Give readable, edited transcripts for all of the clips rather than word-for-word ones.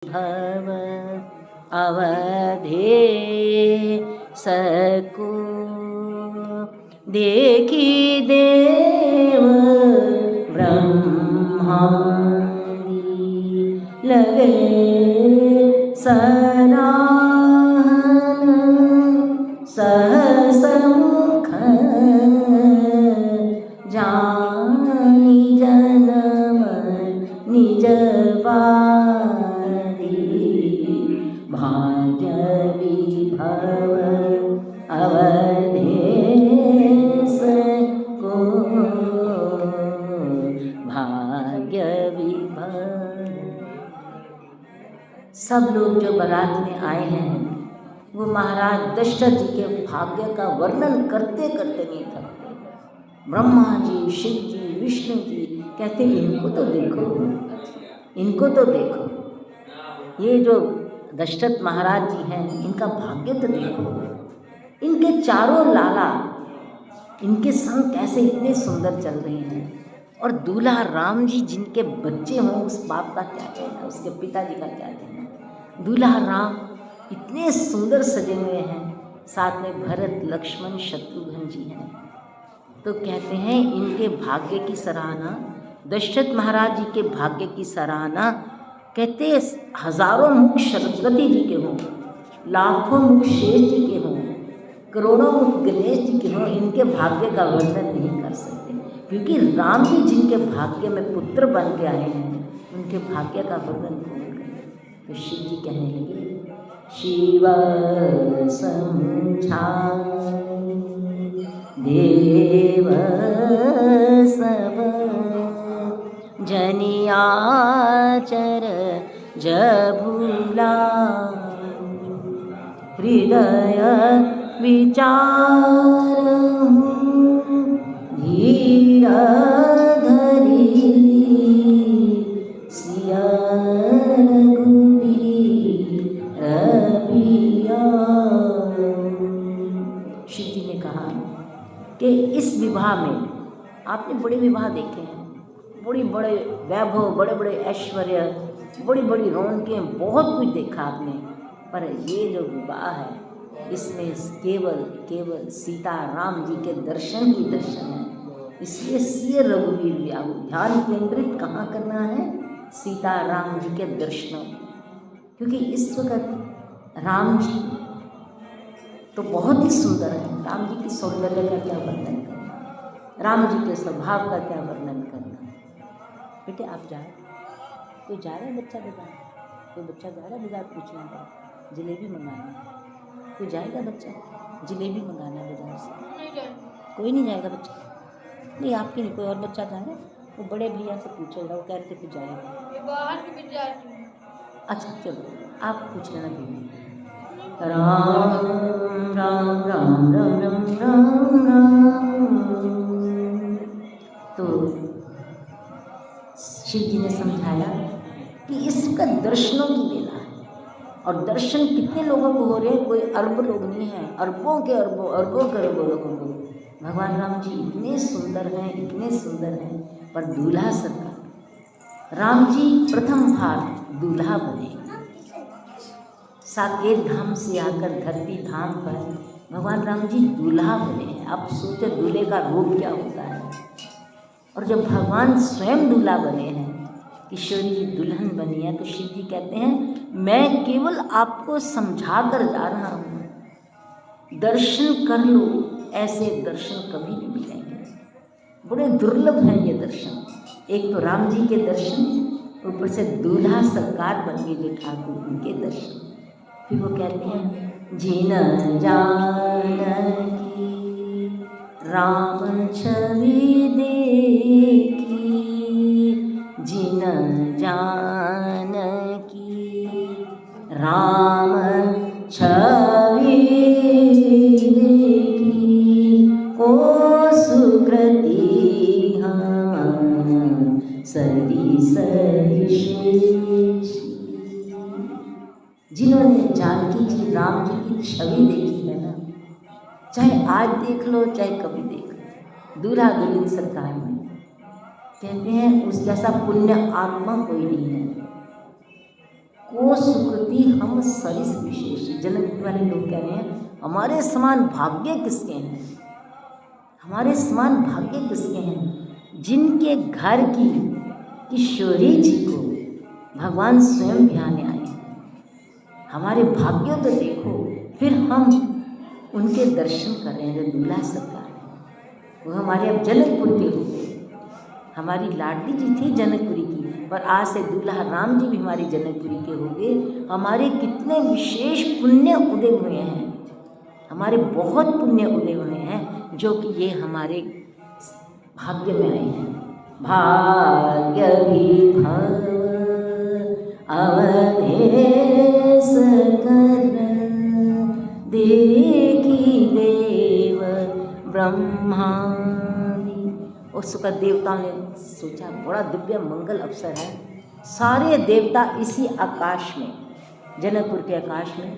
भव अवधे सको देखी देव ब्रह्मादि लगे सराहन सहस मुख जानी जन्म निज बारी भाग्य विभव अवधेश को भाग्य विभव। सब लोग जो बारात में आए हैं वो महाराज दशरथ जी के भाग्य का वर्णन करते करते नहीं थकते। ब्रह्मा जी, शिव जी, विष्णु जी कहते इनको तो देखो, इनको तो देखो, ये जो दशरथ महाराज जी हैं इनका भाग्य तो देखो, इनके चारों लाला इनके संग कैसे इतने सुंदर चल रहे हैं। और दूल्हा राम जी जिनके बच्चे हों उस बाप का क्या कहना, उसके पिताजी का क्या कहना। दूल्हा राम इतने सुंदर सजे हुए हैं, साथ में भरत, लक्ष्मण, शत्रुघ्न जी हैं। तो कहते हैं इनके भाग्य की सराहना, दशरथ महाराज जी के भाग्य की सराहना कहते हजारों मुख सरस्वती जी के हों, लाखों मुख शेष जी के हों, करोड़ों मुख गणेश जी के हों, इनके भाग्य का वर्णन नहीं कर सकते। क्योंकि राम जी जिनके भाग्य में पुत्र बन के आए हैं उनके भाग्य का वर्णन कौन करे। तो शिव जी कहने लगे शिव समझाए देव सब जनियाचर जभूला हृदय विचार धीर धरी सिया शिव जी ने कहा कि इस विवाह में आपने बड़े विवाह देखे हैं, बड़े बड़े वैभव, बड़े बड़े ऐश्वर्य, बड़ी बड़ी रौनकें, बहुत कुछ देखा आपने, पर ये जो विवाह है इसमें केवल सीता राम जी के दर्शन ही दर्शन है। इसलिए सिय रघुवीर व्याहु, ध्यान केंद्रित कहाँ करना है, सीता राम जी के दर्शनों। क्योंकि इस वक्त राम जी तो बहुत ही सुंदर है, राम जी की सौंदर्य का क्या वर्णन करना, राम जी के स्वभाव का क्या वर्णन करना। बेटे आप जाए, कोई जा रहा है बच्चा बाजार, कोई बच्चा जा रहा है बाजार पूछना है, जलेबी मंगाना है, कोई जाएगा बच्चा जलेबी मंगाना है बाजार से? कोई नहीं जाएगा बच्चा, नहीं आपकी नहीं, कोई और बच्चा जा रहा है, वो बड़े भैया से पूछेगा, वो कह रहे थे कुछ जाएगा। अच्छा चलो आप पूछ लेना भैया। राम राम राम राम राम राम राम। तो शिव जी ने समझाया कि इसका दर्शनों की बेला है, और दर्शन कितने लोगों को हो रहे हैं, कोई अरब लोग नहीं हैं, अरबों के अरबों लोगों को भगवान राम जी इतने सुंदर हैं, इतने सुंदर हैं। पर दूल्हा सरकार, राम जी प्रथम बार दूल्हा बने, साकेत धाम से आकर धरती धाम पर भगवान राम जी दूल्हा बने हैं। अब सोचो दूल्हे का रूप क्या होता है। और जब भगवान स्वयं दूल्हा बने हैं, किशोरी जी दुल्हन बनी है, तो शिव जी कहते हैं मैं केवल आपको समझा कर जा रहा हूँ, दर्शन कर लो, ऐसे दर्शन कभी नहीं मिलेंगे, बड़े दुर्लभ हैं ये दर्शन। एक तो राम जी के दर्शन, ऊपर से दूल्हा सरकार बन गए जो ठाकुर, उनके दर्शन। फिर वो कहते हैं जिन जानकी राम छवि देखी, जिन जानकी राम छवि देखी, ओ सुकृति हम सरिस शेषी। जिन्होंने जानकी जी राम जी की छवि देखी है ना, चाहे आज देख लो चाहे कभी देख लो, दूल्हा दुल्हन सरकार में कहते हैं उस जैसा पुण्य आत्मा कोई नहीं है। को सुकृति हम सरिस विशेष। जनक वाले लोग कह रहे हैं हमारे समान भाग्य किसके हैं, हमारे समान भाग्य किसके हैं, जिनके घर की किशोरी जी को भगवान स्वयं ध्यान आए। हमारे भाग्य तो देखो, फिर हम उनके दर्शन कर रहे हैं। जो दूल्हा सरकार है वो हमारे अब जनकपुर के हो गए। हमारी लाडली जी थी जनकपुरी की, पर आज से दूल्हा राम जी भी हमारे जनकपुरी के हो गए। हमारे कितने विशेष पुण्य उदय हुए हैं, हमारे बहुत पुण्य उदय हुए हैं, जो कि ये हमारे भाग्य में आए हैं। भाग्य विभव अवधेश कर देखी देव ब्रह्मादि। और सुखद देवताओं ने सोचा बड़ा दिव्य मंगल अवसर है, सारे देवता इसी आकाश में, जनकपुर के आकाश में,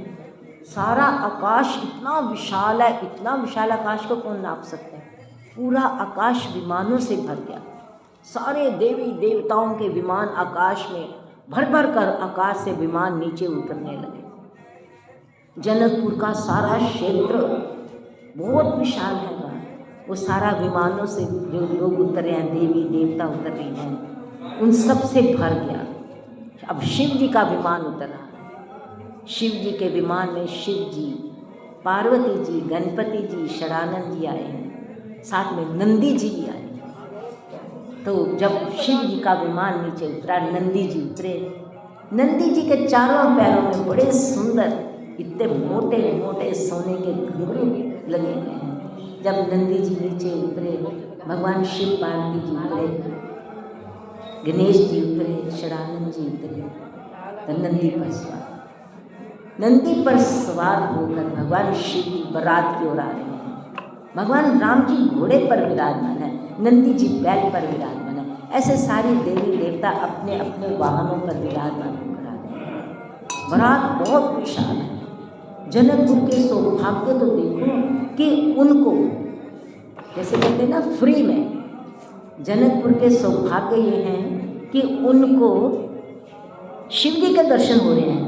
सारा आकाश इतना विशाल है, इतना विशाल आकाश को कौन नाप सकता है। पूरा आकाश विमानों से भर गया, सारे देवी देवताओं के विमान आकाश में भर भर कर आकाश से विमान नीचे उतरने लगे। जनकपुर का सारा क्षेत्र बहुत विशाल है, वो सारा विमानों से जो लोग उतर रहे हैं, देवी देवता उतर रहे हैं, उन सब से भर गया। अब शिव जी का विमान उतर रहा है। शिव जी के विमान में शिव जी, पार्वती जी, गणपति जी, षडानंद जी आए हैं, साथ में नंदी जी भी आए। तो जब शिव जी का विमान नीचे उतरा, नंदी जी उतरे। नंदी जी के चारों पैरों में बड़े सुंदर इतने मोटे मोटे सोने के घुंघरू लगे हुए हैं। जब नंदी जी नीचे उतरे, भगवान शिव पार्वती जी उतरे, गणेश जी उतरे, षडानंद जी उतरे, तो नंदी पर सवार होकर भगवान शिव जी बारात की ओर आ रहे हैं। भगवान राम जी घोड़े पर विराजमान है, नंदी जी बैल पर विराजमान है। ऐसे सारी देवी देवता अपने अपने वाहनों पर विराजमान होकर आ रहे हैं। बारात बहुत विशाल है। जनकपुर के सौभाग्य तो देखो कि उनको, जैसे कहते हैं ना, फ्री में। जनकपुर के सौभाग्य ये हैं कि उनको शिव जी के दर्शन हो रहे हैं,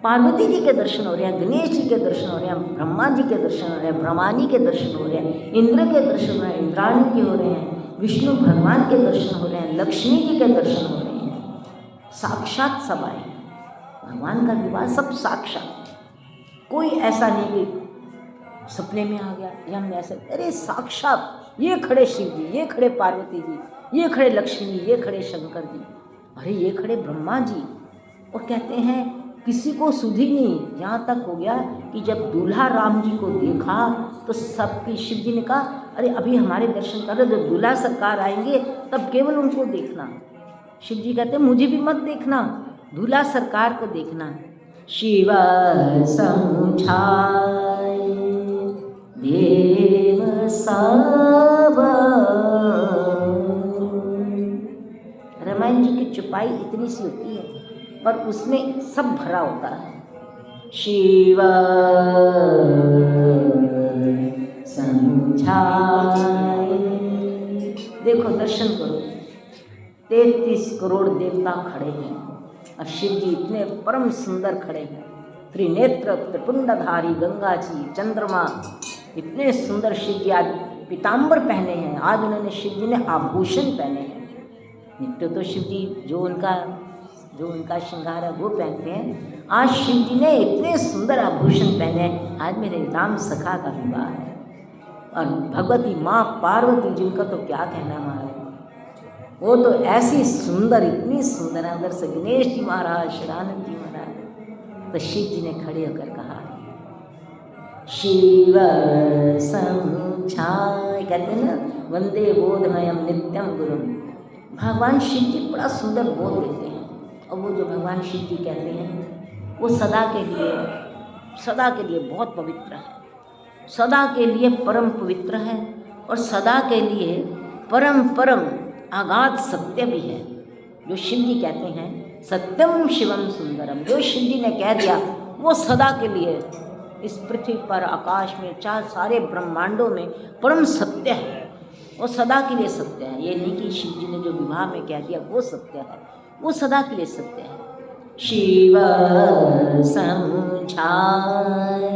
पार्वती जी के दर्शन हो रहे हैं, गणेश जी के दर्शन हो रहे हैं, ब्रह्मा जी के दर्शन हो रहे हैं, ब्रह्मानी के दर्शन हो रहे हैं, इंद्र के दर्शन हो रहे हैं, इंद्राणी के हो रहे हैं, विष्णु भगवान के दर्शन हो रहे हैं, लक्ष्मी जी के दर्शन हो रहे हैं। साक्षात सब आए, भगवान का विवाह सब साक्षात। कोई ऐसा नहीं कि सपने में आ गया या हमने ऐसा, अरे साक्षात ये खड़े शिव जी, ये खड़े पार्वती जी, ये खड़े लक्ष्मी, ये खड़े शंकर जी, अरे ये खड़े ब्रह्मा जी। और कहते हैं किसी को सुधी नहीं, यहाँ तक हो गया कि जब दूल्हा राम जी को देखा तो सबकी, शिव जी ने कहा अरे अभी हमारे दर्शन कर रहे, जब दूल्हा सरकार आएंगे तब केवल उनको देखना। शिव जी कहते मुझे भी मत देखना, दूल्हा सरकार को देखना। शिव समुझाए देव सब। रामायण जी की चुपाई इतनी सी होती है, पर उसमें सब भरा होता है। शिव समझाए, देखो दर्शन करो, 33 करोड़ देवता खड़े हैं और शिव जी इतने परम सुंदर खड़े हैं। त्रिनेत्र त्रिपुंडधारी गंगा जी, चंद्रमा, इतने सुंदर शिव जी। आज पीताम्बर पहने हैं, आज उन्होंने, शिव जी ने आभूषण पहने हैं। नित्य तो शिव जी जो उनका श्रृंगार है वो पहनते हैं, आज शिव जी ने इतने सुंदर आभूषण पहने हैं। आज मेरे राम सखा का विवाह है और भगवती माँ पार्वती जी, उनका तो क्या कहना महाराज, वो तो ऐसी सुंदर, इतनी सुंदर है। उधर से गणेश जी महाराज, षडानंद जी महाराज। तो शिव जी ने खड़े होकर कहा शिव समझाए, कहते हैं ना, वंदे बोधमयम नित्यम गुरुम। भगवान शिव जी बड़ा सुंदर बोध देते हैं, और वो जो भगवान शिव जी कहते हैं वो सदा के लिए बहुत पवित्र है, सदा के लिए परम पवित्र है, और सदा के लिए परम आगाध सत्य भी है। जो शिव जी कहते हैं सत्यम शिवम सुंदरम, जो शिव जी ने कह दिया वो सदा के लिए इस पृथ्वी पर, आकाश में, चाहे सारे ब्रह्मांडों में परम सत्य है, वो सदा के लिए सत्य है। ये नहीं कि शिव जी ने जो विवाह में कह दिया वो सत्य है, वो सदा के लिए सत्य है। शिव समझाए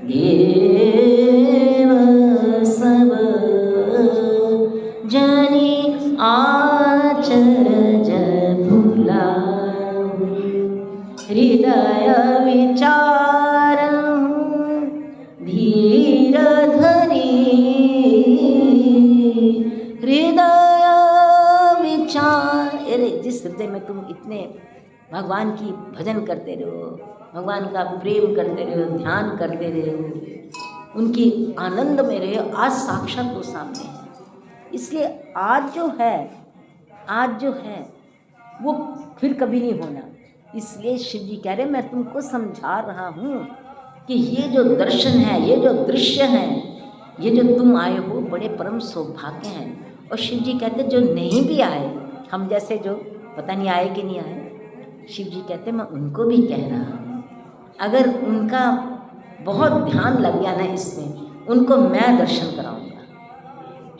देव सब जनि आचरज भुलाए हृदय विचारहु धीर धरी हृदय विचार। अरे जिस हृदय में तुम इतने भगवान की भजन करते रहो, भगवान का प्रेम करते रहो, ध्यान करते रहो, उनकी आनंद में रहे, आज साक्षात वो सामने है। इसलिए आज जो है वो फिर कभी नहीं होना। इसलिए शिव जी कह रहे मैं तुमको समझा रहा हूँ कि ये जो दर्शन है, ये जो दृश्य है, ये जो तुम आए हो बड़े परम सौभाग्य हैं। और शिव जी कहते जो नहीं भी आए, हम जैसे जो पता नहीं आए कि नहीं आए, शिव जी कहते मैं उनको भी कह रहा हूँ, अगर उनका बहुत ध्यान लग गया ना इसमें, उनको मैं दर्शन कराऊंगा।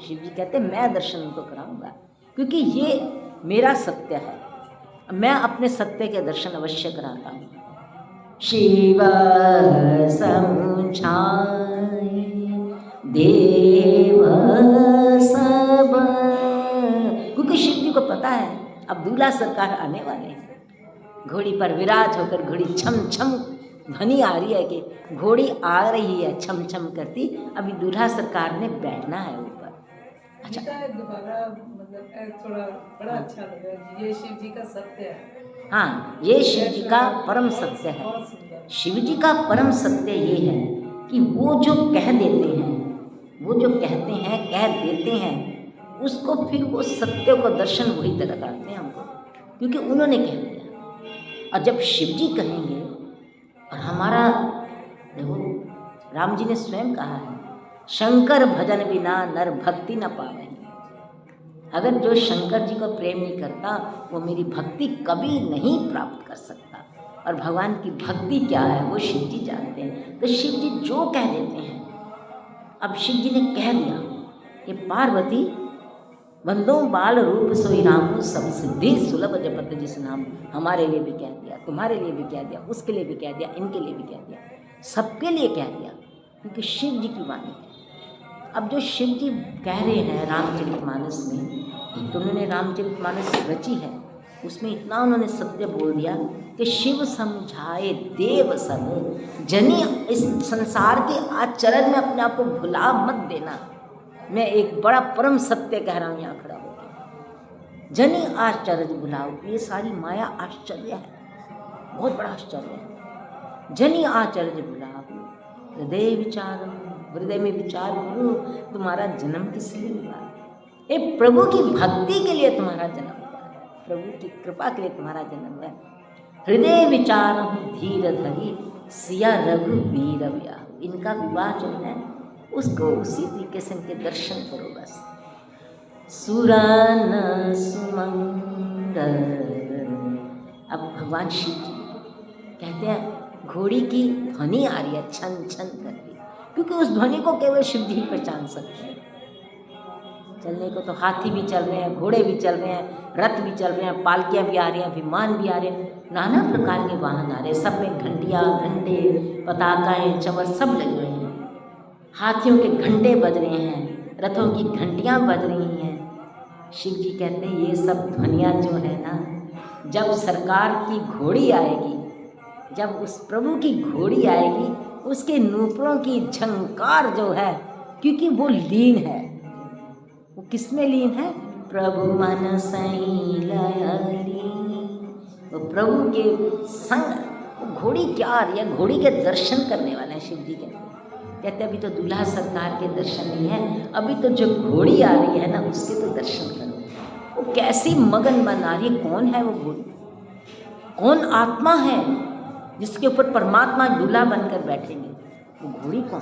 शिव जी कहते मैं दर्शन उनको कराऊंगा, क्योंकि ये मेरा सत्य है, मैं अपने सत्य के दर्शन अवश्य कराता हूँ। शिव समझाए देव सब, क्योंकि शिव जी को पता है अब दूल्हा सरकार आने वाले हैं। घोड़ी पर विराज होकर घोड़ी छम छम ध्वनि आ रही है कि घोड़ी आ रही है छम छम करती, अभी दूल्हा सरकार ने बैठना है ऊपर। अच्छा दोबारा मतलब थोड़ा बड़ा अच्छा लगा, ये शिव जी का सत्य है। हाँ, ये शिव जी का परम सत्य है। शिव जी का परम सत्य ये है कि वो जो कह देते हैं, वो जो कहते हैं, कह देते हैं, उसको फिर वो सत्य को दर्शन वही तरह करते हैं हमको, क्योंकि उन्होंने कह दिया। और जब शिव जी कहेंगे, और हमारा देखो राम जी ने स्वयं कहा है, शंकर भजन बिना नर भक्ति न पावे। अगर जो शंकर जी को प्रेम नहीं करता वो मेरी भक्ति कभी नहीं प्राप्त कर सकता। और भगवान की भक्ति क्या है वो शिव जी जानते हैं। तो शिव जी जो कह देते हैं, अब शिव जी ने कह दिया कि पार्वती बंदो बाल रूप सोई राम सब सिद्धि सुलभ जपत जिस नाम। हमारे लिए भी कह दिया, तुम्हारे लिए भी कह दिया, उसके लिए भी कह दिया, इनके लिए भी कह दिया, सबके लिए कह दिया, क्योंकि शिव जी की वाणी है। अब जो शिव जी कह रहे हैं रामचरितमानस में, तो उन्होंने रामचरितमानस रची है, उसमें इतना उन्होंने सत्य बोल दिया कि शिव समझाए देव सब जनी, इस संसार के आचरण में अपने आप को भुला मत देना। मैं एक बड़ा परम सत्य कह रहा हूँ यहाँ खड़ा होकर, जनी आश्चर्य भुलाओ। ये सारी माया आश्चर्य है, बहुत बड़ा आश्चर्य है। जनी आश्चर्य भुलाओ हृदय विचार, हृदय में विचार करो तुम्हारा जन्म किस लिए हुआ। ये प्रभु की भक्ति के लिए तुम्हारा जन्म हुआ है, प्रभु की कृपा के लिए तुम्हारा जन्म हुआ है। हृदय विचार धीर धरी सिया रघुवीर व्याह। इनका विवाह जो है उसको उसी तरीके से इनके दर्शन करो बस। सुरन सुमंगल। अब भगवान शिव जी कहते हैं घोड़ी की ध्वनि आ रही है छन छन करके, क्योंकि उस ध्वनि को केवल शिव जी पहचान सकते हैं। चलने को तो हाथी भी चल रहे हैं, घोड़े भी चल रहे हैं, रथ भी चल रहे हैं, पालकियाँ भी आ रही हैं, विमान भी आ रहे हैं, नाना प्रकार के वाहन आ रहे हैं, सब में घंटियाँ, घंटे, पताकाएँ, चवर सब लगे हुए हैं। हाथियों के घंटे बज रहे हैं, रथों की घंटियाँ बज रही हैं। शिव जी कहते हैं ये सब ध्वनियाँ जो है ना, जब सरकार की घोड़ी आएगी, जब उस प्रभु की घोड़ी आएगी, उसके नूपुरों की झंकार जो है, क्योंकि वो लीन है, वो किस में लीन है? प्रभु मन सही लयली। वो प्रभु के संग वो घोड़ी क्या आ रही है, घोड़ी के दर्शन करने वाले हैं शिव जी कहते अभी तो दूल्हा सरकार के दर्शन नहीं है, अभी तो जो घोड़ी आ रही है ना उसके तो दर्शन करो। वो कैसी मगन बना रही है, कौन है वो घोड़ी, कौन आत्मा है जिसके ऊपर परमात्मा दूल्हा बनकर बैठेंगे, वो घोड़ी कौन,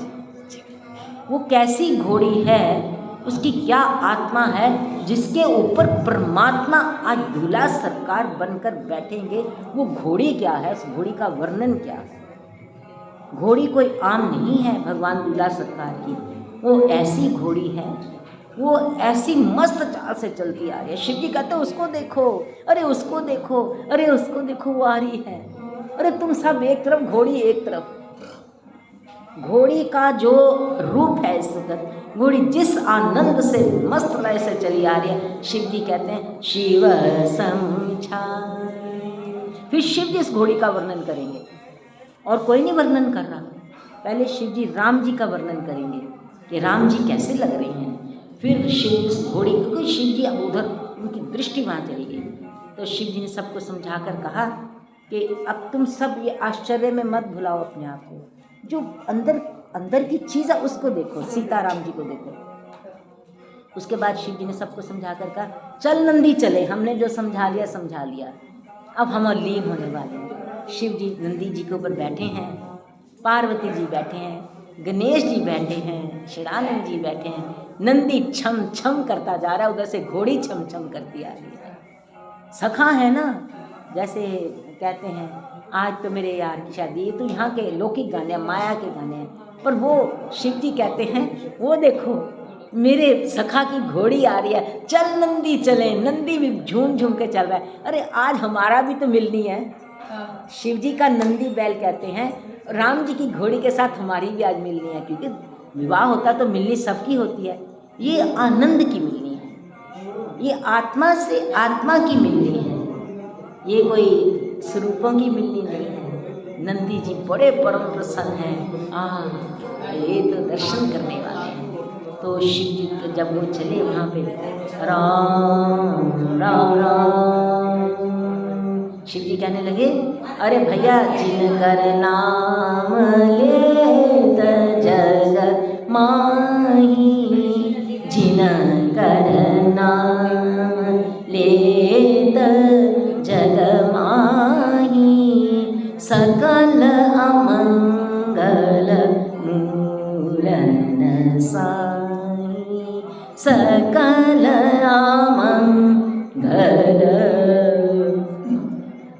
वो कैसी घोड़ी है, उसकी क्या आत्मा है जिसके ऊपर परमात्मा आज दूल्हा सरकार बनकर बैठेंगे, वो घोड़ी क्या है, उस घोड़ी का वर्णन क्या है। घोड़ी कोई आम नहीं है भगवान दूल्हा सरकार की, वो ऐसी घोड़ी है वो ऐसी मस्त चाल से चलती आ रही है। शिव जी कहते उसको देखो, अरे उसको देखो, अरे उसको देखो, वो आ रही है। अरे तुम सब एक तरफ, घोड़ी एक तरफ। घोड़ी का जो रूप है इस वक्त, घोड़ी जिस आनंद से मस्त लय से चली आ रही है, शिव जी कहते हैं शिव समझाए। फिर शिव जी इस घोड़ी का वर्णन करेंगे, और कोई नहीं वर्णन कर रहा। पहले शिव जी राम जी का वर्णन करेंगे कि राम जी कैसे लग रहे हैं। फिर शिव इस घोड़ी, क्योंकि शिव जी अब उधर उनकी दृष्टि वहाँ चली गई, तो शिव जी ने सबको समझा कर कहा कि अब तुम सब ये आश्चर्य में मत भुलाओ अपने आप को, जो अंदर अंदर की चीज़ है उसको देखो, सीताराम जी को देखो। उसके बाद शिव जी ने सबको समझा कर कहा चल नंदी चले, हमने जो समझा लिया समझा लिया, अब हम लीन होने वाले हैं। शिव जी नंदी जी के ऊपर बैठे हैं, पार्वती जी बैठे हैं, गणेश जी बैठे हैं, शिवानंद जी बैठे हैं। नंदी छम छम करता जा रहा है, उधर से घोड़ी छम छम करती आ रही है। सखा है ना, जैसे कहते हैं आज तो मेरे यार की शादी, ये तो यहाँ के लौकिक गाने, माया के गाने हैं, पर वो शिव जी कहते हैं वो देखो मेरे सखा की घोड़ी आ रही है, चल नंदी चले। नंदी भी झूम झूम के चल रहा है। अरे आज हमारा भी तो मिलनी है। शिव जी का नंदी बैल कहते हैं, राम जी की घोड़ी के साथ हमारी भी आज मिलनी है, क्योंकि विवाह होता तो मिलनी सबकी होती है। ये आनंद की मिलनी है, ये आत्मा से आत्मा की मिलनी है, ये कोई स्वरूपों की मिलनी नहीं है। नंदी जी बड़े परम प्रसन्न हैं, ये तो दर्शन करने वाले हैं। तो शिव जी तो जब वो चले वहाँ पे राम राम राम, शिव जी कहने लगे अरे भैया जिनकर नाम लेत जग माही, जिनकर नाम लेत जग माही, सकल अमंगल मूलन साई, सकल अमंगल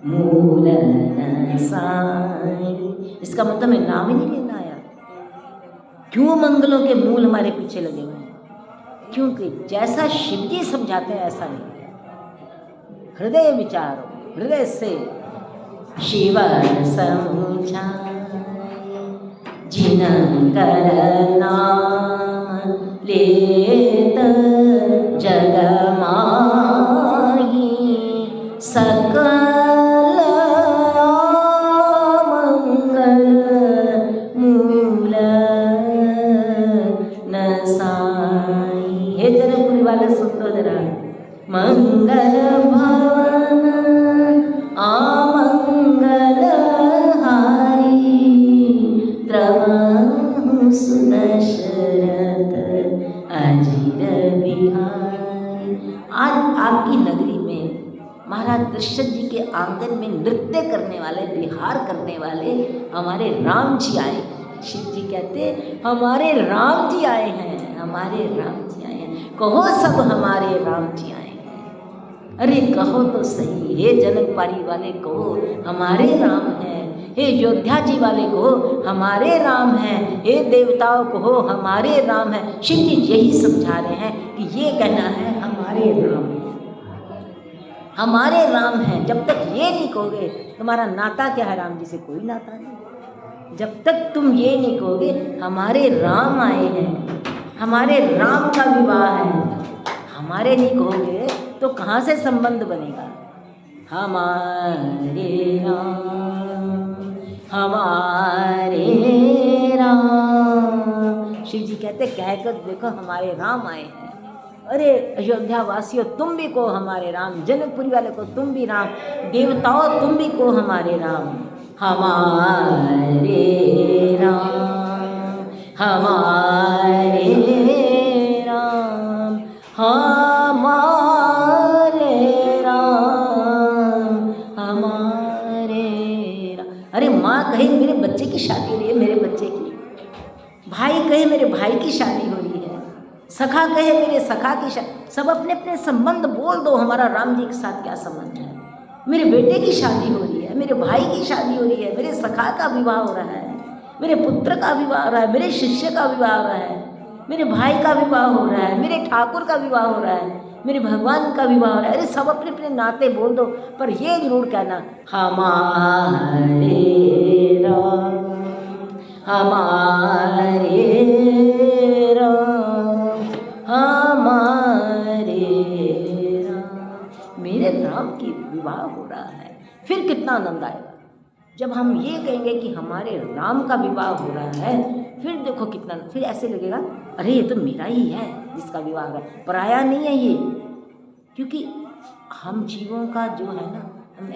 मूलन साई। इसका मतलब मैं नाम ही नहीं लेना आया। क्यों मंगलों के मूल हमारे पीछे लगे हुए हैं? क्योंकि जैसा शिव जी समझाते हैं ऐसा नहीं है। हृदय विचारो, हृदय से शिव समझाए, जिनकर नाम लेत जग माही, सकल मंगल मूल न साई। हे जनकपुरी वाले सुन लो जरा, मंगल भवन आमंगल हारी, द्रवहु सुदशरथ अजिर बिहारी। आज आपकी नगरी में महाराज दशरथ जी के आंगन में नृत्य करने वाले, विहार करने वाले हमारे राम जी आए। शिव जी कहते हमारे राम जी आए हैं, हमारे राम जी आए हैं। कहो सब हमारे राम जी आए हैं। अरे कहो तो सही, हे जनकपुरी वाले कहो हमारे राम हैं, हे अयोध्या जी वाले कहो हमारे राम हैं, हे देवताओं कहो हमारे राम हैं। शिव जी यही समझा रहे हैं कि ये कहना है हमारे राम हैं, हमारे राम हैं। जब तक ये नहीं कहोगे तुम्हारा नाता क्या है राम जी से? कोई नाता नहीं। जब तक तुम ये नहीं कहोगे हमारे राम आए हैं, हमारे राम का विवाह है, हमारे नहीं कहोगे तो कहाँ से संबंध बनेगा? हमारे राम, हमारे राम। शिव जी कहते कहकर देखो हमारे राम आए हैं। अरे अयोध्या वासियों तुम भी को हमारे राम, जनकपुरी वाले को तुम भी राम, देवताओं तुम भी को हमारे राम। हमारे राम, हमारे राम, हमारे राम, हमारे राम। अरे माँ कहे मेरे बच्चे की शादी हो रही है, मेरे बच्चे की, भाई कहे मेरे भाई की शादी हो रही है, सखा कहे मेरे सखा की शादी। सब अपने अपने संबंध बोल दो, हमारा राम जी के साथ क्या संबंध है? मेरे बेटे की शादी हो रही है, मेरे भाई की शादी हो रही है, मेरे सखा का विवाह हो रहा है, मेरे पुत्र का विवाह हो रहा है, मेरे शिष्य का विवाह हो रहा है, मेरे भाई का विवाह हो रहा है, मेरे ठाकुर का विवाह हो रहा है, मेरे भगवान का विवाह हो रहा है। अरे सब अपने अपने नाते बोल दो, पर ये जरूर कहना हमारे राम, हमारे राम, हमारे राम, मेरे राम की विवाह हो रहा है। फिर कितना आनंद आएगा जब हम ये कहेंगे कि हमारे राम का विवाह हो रहा है। फिर देखो कितना, फिर ऐसे लगेगा अरे ये तो मेरा ही है जिसका विवाह हो रहा है, पराया नहीं है ये। क्योंकि हम जीवों का जो है ना,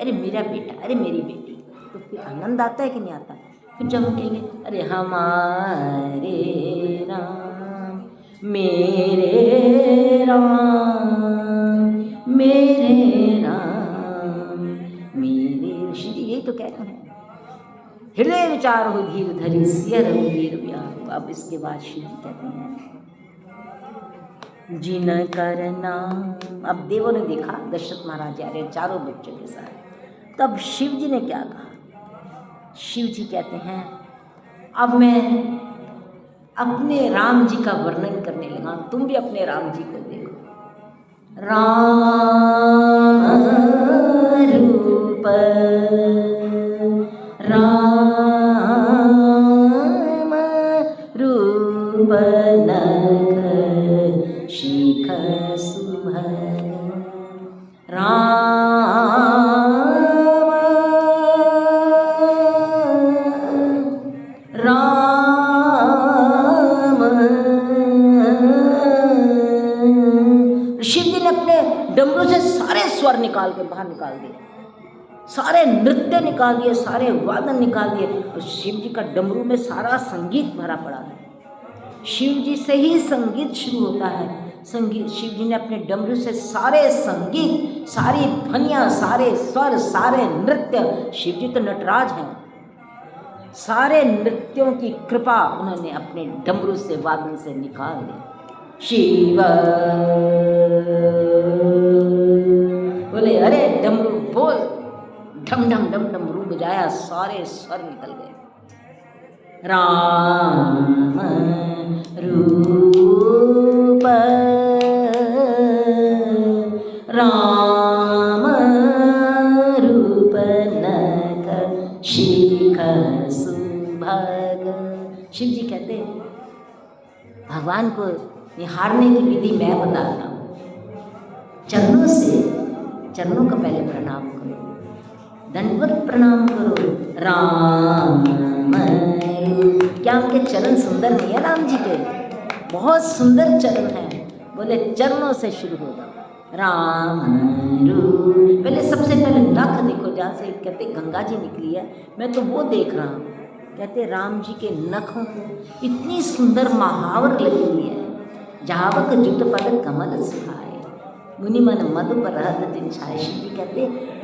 अरे मेरा बेटा, अरे मेरी बेटी, तो फिर आनंद आता है कि नहीं आता। फिर जब हम कहेंगे अरे हमारे राम, मेरे राम, मेरे राम, मेरे, श्री यही तो कह रहे हैं। हृदय विचार हो धीर धरी, सिय रघु वीर ब्याहु। अब इसके बाद शिव जी कहते हैं जिन कर नाम। अब देवों ने देखा दशरथ महाराज आ रहे चारों बच्चों के साथ। तब शिव जी ने क्या कहा? शिव जी कहते हैं अब मैं अपने राम जी का वर्णन करने लगा, तुम भी अपने राम जी को देखो। राम रूप, राम रूप नख शिख सुभग, राम राम। शिव जी ने अपने डमरू से सारे स्वर निकाल के बाहर निकाल दिए, सारे नृत्य निकाल दिए, सारे वादन निकाल दिए। और शिव जी का डमरू में सारा संगीत भरा पड़ा है। शिव जी से ही संगीत शुरू होता है। संगीत, शिव जी ने अपने डमरू से सारे संगीत, सारी ध्वनियाँ, सारे स्वर, सारे नृत्य, शिव जी तो नटराज हैं, सारे नृत्यों की कृपा उन्होंने अपने डमरू से, वादन से निकाल दी। शिव बोले अरे डमरू बोल, ढम ढम डम डमरू बजाया, सारे स्वर निकल गए। राम रूप, राम रूप नख शिख सुभग। शिव जी कहते भगवान को निहारने की विधि मैं बताता हूँ। चरणों से, चरणों का पहले प्रणाम करो, दंडवत प्रणाम करो। राम, क्या उनके चरण सुंदर नहीं है? राम जी के बहुत सुंदर चरण हैं। बोले चरणों से शुरू होगा। राम रूप, पहले सबसे पहले नख देखो, जहाँ से कहते गंगा जी निकली है, मैं तो वो देख रहा हूँ। कहते राम जी के नखों को इतनी सुंदर महावर लगी हुई है। जावक जुट पद कमल सुहाए, मुनि मन मधु पर रहत जिन छाए। शिव जी कहते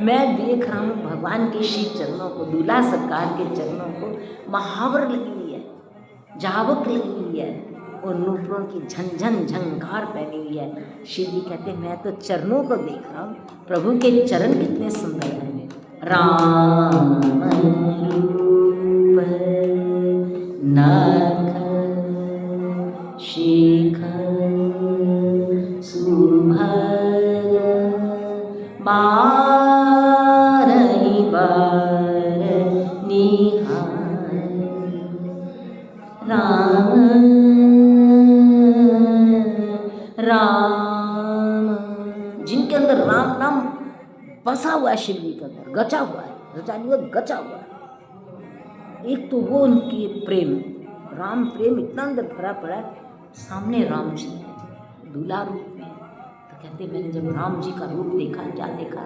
मैं देख रहा हूँ भगवान के श्री चरणों को, दूल्हा सरकार के चरणों को महावर लगी हुई है, जावक लगी हुई है, और नूपुरों की झंझन झंकार पहनी हुई है। शिव जी कहते मैं तो चरणों को देख रहा हूँ, प्रभु के चरण कितने सुंदर हैं। राम रूप नख शिख सुभग, बारहि बार निहार। राम राम, जिनके अंदर राम नाम बसा हुआ है, शिव जी के अंदर गचा हुआ है, रचा नहीं हुआ, गचा हुआ है। एक तो वो उनकी प्रेम, राम प्रेम इतना अंदर भरा पड़ा है। सामने राम जी है दूल्हा रूप में। तो कहते मैंने जब राम जी का रूप देखा, क्या देखा?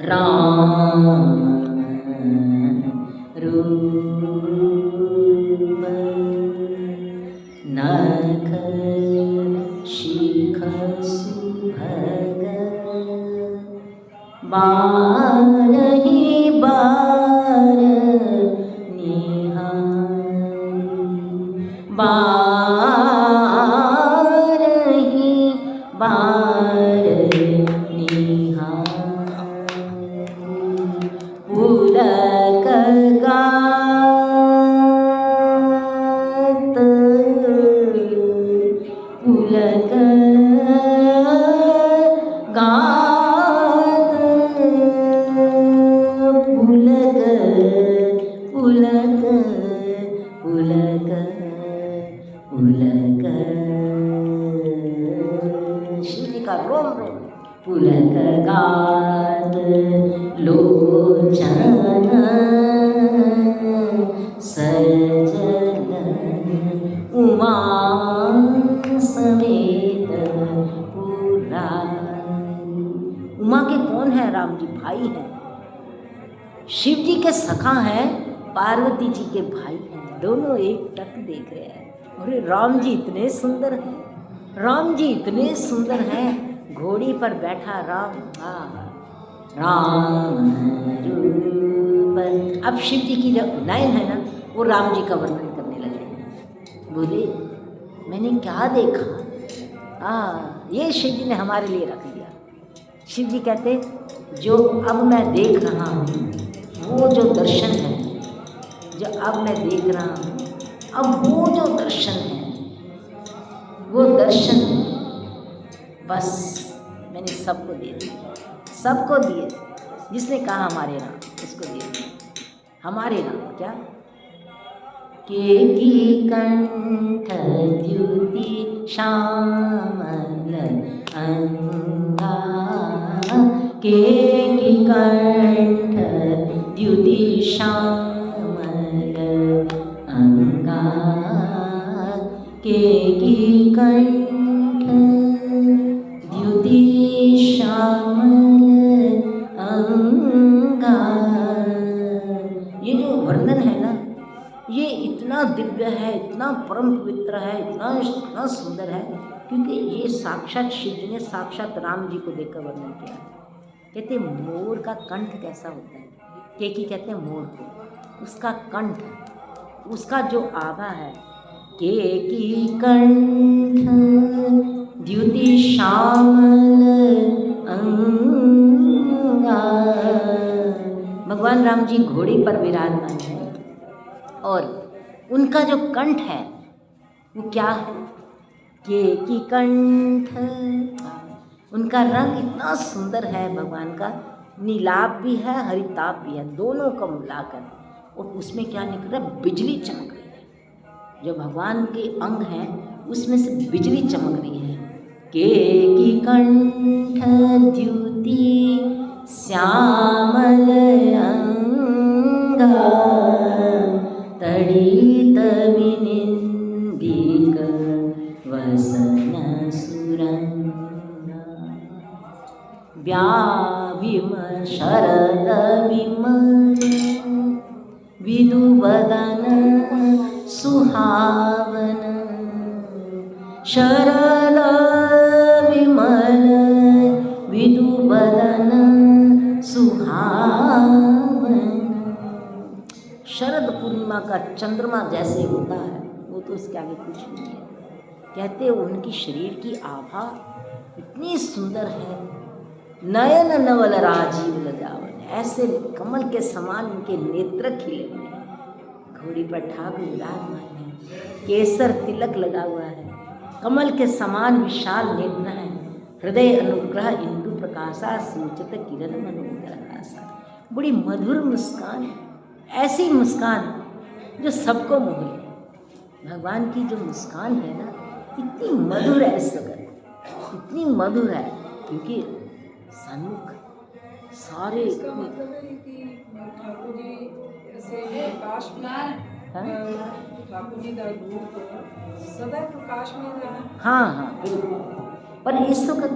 राम रूप नख शिख सुभग, बारहि बार निहार। बारहि बार निहार। पुलक गात पुलकगात लोचन सजल उमा समेत पुरारी। उमा के कौन है? राम जी भाई हैं, शिव जी के सखा हैं, पार्वती जी के भाई हैं, दोनों एक टक देख रहे हैं। अरे राम जी इतने सुंदर हैं, राम जी इतने सुंदर हैं, घोड़ी पर बैठा राम, राम रूप। अब शिव जी की जो नयन है ना, वो राम जी का वर्णन करने लगे। बोले मैंने क्या देखा, ये शिव जी ने हमारे लिए रख दिया। शिव जी कहते जो अब मैं देख रहा हूँ, वो जो दर्शन है, जो अब मैं देख रहा हूँ, अब वो जो दर्शन है, वो दर्शन बस मैंने सबको दे दिए, सबको दिए। जिसने कहा हमारे राम, उसको दिए हमारे राम। क्या की कंठ द्युति श्यामल अंगा, की कंठ द्युति श्यामल अंगा, की कंठ द्युति श्यामल अंगा। ये जो वर्णन है ना, ये इतना दिव्य है, इतना परम पवित्र है, इतना सुंदर है, क्योंकि ये साक्षात शिव जी ने साक्षात राम जी को देखकर वर्णन किया है। कहते मोर का कंठ कैसा होता है, केकी कहते हैं मोर को, उसका कंठ, उसका जो आभा है, केकी कंठ द्युति श्यामल अंगा। भगवान राम जी घोड़ी पर विराजमान है और उनका जो कंठ है वो क्या है, केकी कंठ। उनका रंग इतना सुंदर है भगवान का, नीलाभ भी है, हरिताभ भी है, दोनों को मिलाकर, और उसमें क्या निकल रहा है, बिजली चमक रही है। जो भगवान के अंग हैं उसमें से बिजली चमक रही है। केकी कंठ द्युति श्यामल अंगा, तड़ित विनिंदिक वसन सुरंगा, व्याविम शरद विमल विदुवदन सुहावन, शरद विमल विदुवदन सुहावन। शरद पूर्णिमा का चंद्रमा जैसे होता है, वो तो उसके आगे कुछ नहीं है। कहते उनकी शरीर की आभा इतनी सुंदर है, नयन नवल राजीव लजावन, ऐसे कमल के समान उनके नेत्र खिले हुए हैं। घोड़ी पर ठाकुर विराजमान है, केसर तिलक लगा हुआ है, कमल के समान विशाल नेत्र है, हृदय अनुग्रह इंदु प्रकाशा सूचित किरण मनोदरासा। बड़ी मधुर मुस्कान, ऐसी मुस्कान जो सबको मोह ले। भगवान की जो मुस्कान है ना, इतनी मधुर है, इस वक्त इतनी मधुर है, क्योंकि सन्मुख सारे इसका मतलब है कि ठाकुर जी ऐसे प्रकाश में, ठाकुर जी का रूप सदा प्रकाश में रहना। हाँ बिल्कुल। पर इस वक्त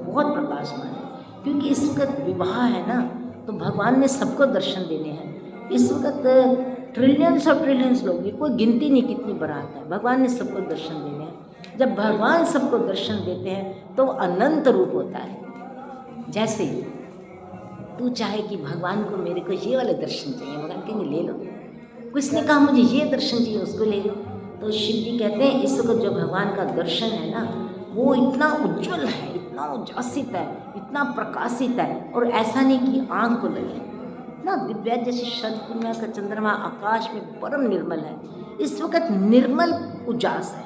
बहुत प्रकाशमान है, क्योंकि इस वक्त विवाह है ना, तो भगवान ने सबको दर्शन देने हैं। इस वक्त ट्रिलियंस और ट्रिलियंस लोग, ये कोई गिनती नहीं कितनी बारात है, भगवान ने सबको दर्शन देने हैं। जब भगवान सबको दर्शन देते हैं तो अनंत रूप होता है। जैसे तू चाहे कि भगवान को, मेरे को ये वाले दर्शन चाहिए, भगवान कहेंगे ले लो। किसने कहा मुझे ये दर्शन चाहिए, उसको ले लो। तो शिव जी कहते हैं इस वक्त जो भगवान का दर्शन है ना, वो इतना उज्जवल है, इतना उजासित है, इतना प्रकाशित है, और ऐसा नहीं कि आँख को लगे, इतना दिव्य, जैसे शरद पूर्णिमा का चंद्रमा आकाश में परम निर्मल है। इस वक्त निर्मल उजास है,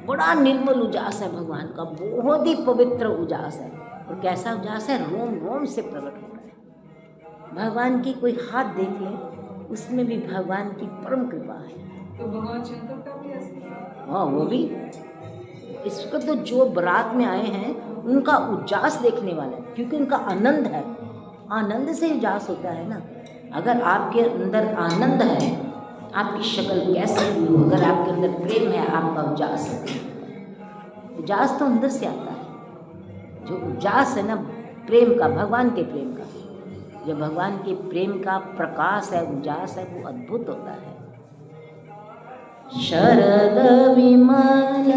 बड़ा निर्मल उजास है भगवान का, बहुत ही पवित्र उजास है। और कैसा उजास है, रोम रोम से प्रकट हो रहा है। भगवान की कोई हाथ देख ले, उसमें भी भगवान की परम कृपा है। तो भगवान शंकर का भी ऐसा? हाँ, वो भी। इस वक्त तो जो बारात में आए हैं उनका उजास देखने वाला है, क्योंकि उनका आनंद है। आनंद से उजास होता है ना। अगर आपके अंदर आनंद है, आपकी शक्ल कैसी भी हो, अगर आपके अंदर प्रेम है, आपका उजास है। उजास तो अंदर से आता है। जो उजास है ना प्रेम का, भगवान के प्रेम का, जो भगवान के प्रेम का प्रकाश है, उजास है, वो अद्भुत होता है। शरद विमल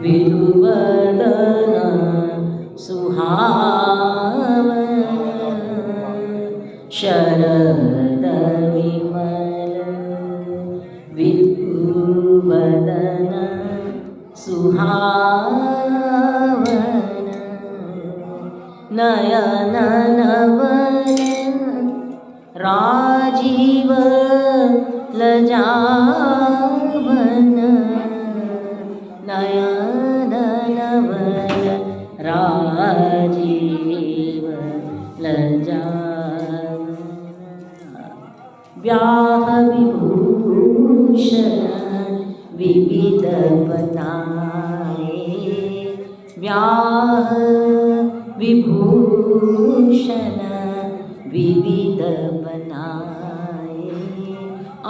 विधुवदन सुहावन शरद विमल विधुवदन सुहावन नयन नवन राजीव लजावन नयन नवन राजीव लजावन व्याह विभूषण विविध बनाए व्याह विभूषण विविध बनाए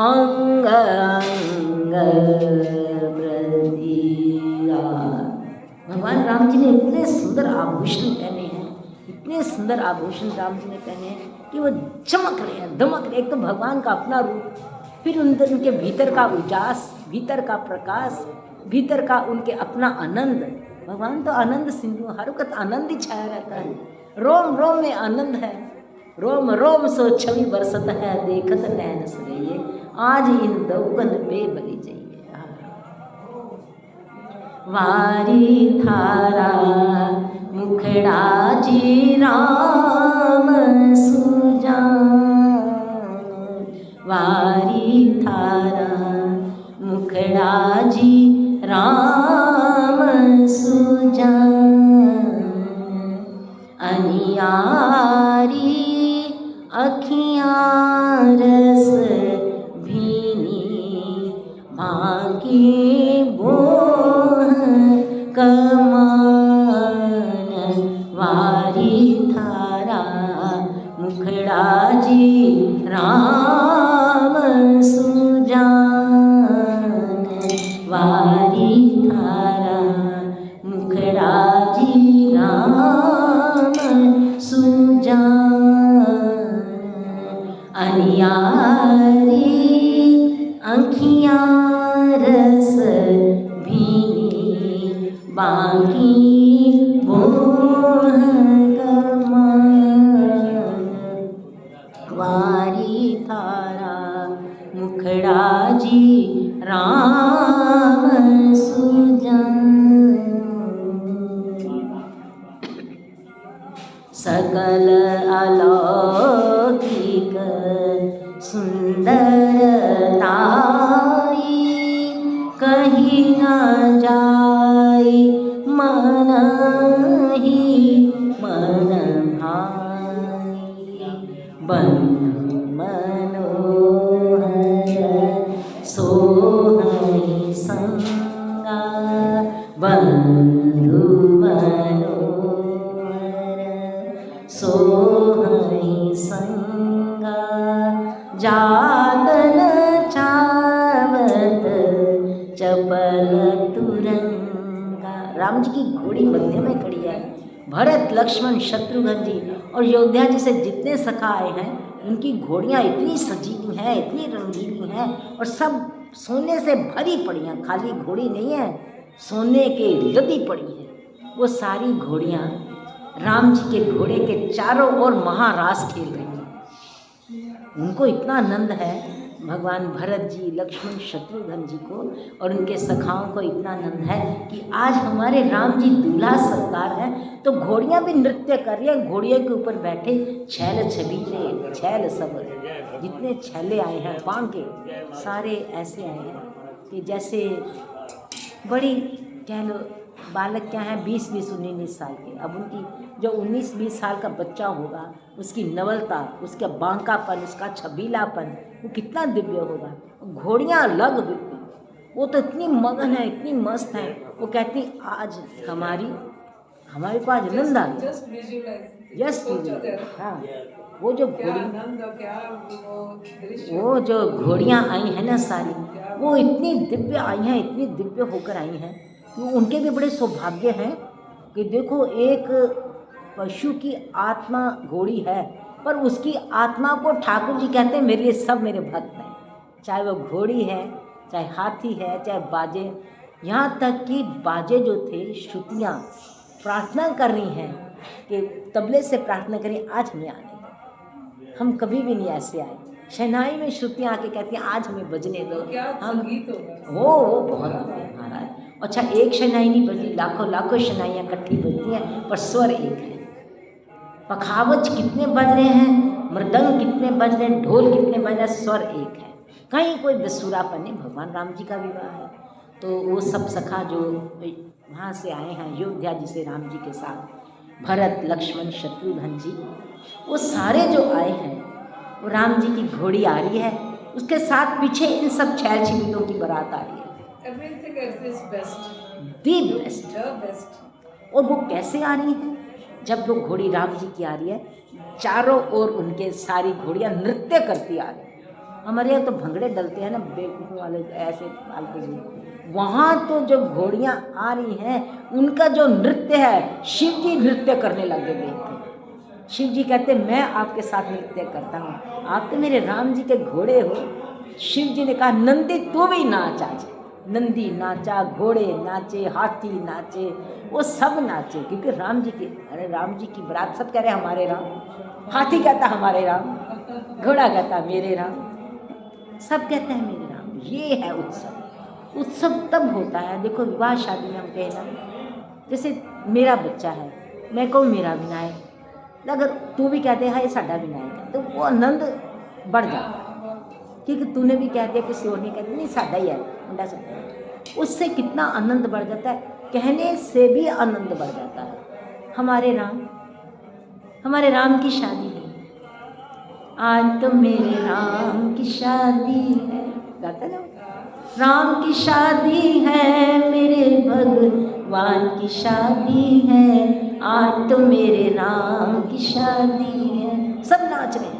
अंग अंग प्रदिया। भगवान राम जी ने इतने सुंदर आभूषण पहने हैं, इतने सुंदर आभूषण राम जी ने पहने हैं कि वो चमक रहे हैं, दमक रहे। एक तो भगवान का अपना रूप, फिर उनके भीतर का उजास, भीतर का प्रकाश, भीतर का उनके अपना आनंद। भगवान तो आनंद सिंधु, हर वक्त आनंद ही छाया रहता है। रोम रोम में आनंद है, रोम रोम सो छवि बरसत है, देखत नैन सरइए आज इन दौकन पे बलि जाइए। वारी थारा मुखड़ा जी राम सुजान वारी थारा मुखड़ा जी राम सुजान अनियारी अखियाँ रस भीनी बाकी बोह कमान वारी थारा मुखड़ा जी राम सुजान वारी थारा मुखड़ा जी राम सुजान अनियारी आँखियाँ रस भीनी बाकी बोह कमान वारी थारा मुखड़ा जी राम सुजान सकल अलौकिक सुंदरताई कहीं न जाई मन ही मन भाई बंधु मनोहर सोहई संगा बंधु मनोहर सोहई संगा जातन चावत चपल तुरंगा। राम जी की घोड़ी मध्य में खड़ी है, भरत लक्ष्मण शत्रुघ्न जी और योद्धा जी से जितने सखा आए हैं उनकी घोड़ियाँ इतनी सजीवी हैं, इतनी रंगीली हैं और सब सोने से भरी पड़ी हैं। खाली घोड़ी नहीं है, सोने के लदी पड़ी है। वो सारी घोड़ियाँ राम जी के घोड़े के चारों ओर महारास खेल रही हैं। उनको इतना आनंद है, भगवान भरत जी लक्ष्मण शत्रुघ्न जी को और उनके सखाओं को इतना आनंद है कि आज हमारे राम जी दूल्हा सरकार हैं तो घोड़ियाँ भी नृत्य कर रही हैं। घोड़ियों के ऊपर बैठे छैल छबीले छैल सब जितने छैले आए हैं बांके सारे ऐसे आए हैं कि जैसे बड़ी कह लो बालक क्या है 20-20, 19-19 साल के। अब उनकी जो 19-20 साल का बच्चा होगा, उसकी नवलता, उसका बांकापन, उसका छबीलापन, वो कितना दिव्य होगा। घोड़ियाँ अलग बिल्कुल, वो तो इतनी मगन है, इतनी मस्त है। वो कहती आज हमारे को आज आनंद आ गया। जस्ट विजुअलाइज, यस, हाँ, वो जो क्या घोड़ी, आनंद और क्या वो दृश्य, वो जो घोड़ियाँ आई हैं ना सारी, वो इतनी दिव्य आई हैं, इतनी दिव्य होकर आई हैं कि उनके भी बड़े सौभाग्य हैं कि देखो एक पशु की आत्मा घोड़ी है, पर उसकी आत्मा को ठाकुर जी कहते हैं मेरे लिए सब मेरे भक्त हैं। चाहे वो घोड़ी है, चाहे हाथी है, चाहे बाजे, यहाँ तक कि बाजे जो थे, श्रुतियाँ प्रार्थना कर रही हैं कि तबले से प्रार्थना करें आज हमें आने दो, हम कभी भी नहीं ऐसे आए। शहनाई में श्रुतियाँ आके कहती हैं आज हमें बजने दो, क्या हम संगीत होगा। वो बहुत है महाराज। अच्छा, एक शहनाई नहीं बजती, लाखों शहनाइयाँ इकट्ठी बजती हैं, पर स्वर एक है। पखावज कितने बज रहे हैं, मृदंग कितने बज रहे हैं, ढोल कितने बज रहे हैं, स्वर एक है। कहीं कोई बेसुरापन नहीं। भगवान राम जी का विवाह है, तो वो सब सखा जो वहाँ से आए हैं अयोध्या जी से राम जी के साथ, भरत लक्ष्मण शत्रुघ्न जी, वो सारे जो आए हैं, वो राम जी की घोड़ी आ रही है, उसके साथ पीछे इन सब छैल छिमिलों की बारात आ रही है। Everything is best, the best. the best. और वो कैसे आ रही है? जब वो घोड़ी राम जी की आ रही है, चारों ओर उनके सारी घोड़ियाँ नृत्य करती आ रही हैं। हमारे यहाँ तो भंगड़े डलते हैं ना बेवकूफ़ों वाले, ऐसे फालतू जी। वहाँ तो जो घोड़ियाँ आ रही हैं, उनका जो नृत्य है, शिव जी नृत्य करने लगे देख के। शिव जी कहते मैं आपके साथ नृत्य करता हूँ, आप तो मेरे राम जी के घोड़े हो। शिव जी ने कहा नंदी तू भी नाच आज। नंदी नाचा, घोड़े नाचे, हाथी नाचे, वो सब नाचे, क्योंकि राम जी की, अरे राम जी की बारात, सब कह रहे हमारे राम। हाथी कहता हमारे राम, घोड़ा कहता मेरे राम, सब कहते हैं मेरे राम। ये है उत्सव। उत्सव तब होता है, देखो विवाह शादी में हम कहना, जैसे मेरा बच्चा है, मैं कहूँ मेरा विनायक, अगर तू भी कहते हैं साडा विनायक है, तो वो आनंद बढ़ जाता है। क्योंकि तूने भी कह दिया, किसी और ने कह दिया नहीं साडा ही है मुंडा साडा, उससे कितना आनंद बढ़ जाता है, कहने से भी आनंद बढ़ जाता है। हमारे राम की शादी है, आज तो मेरे राम की शादी है, गाता ना, राम की शादी है, मेरे भगवान की शादी है, आज तो मेरे राम की शादी है। सब नाच रहे हैं,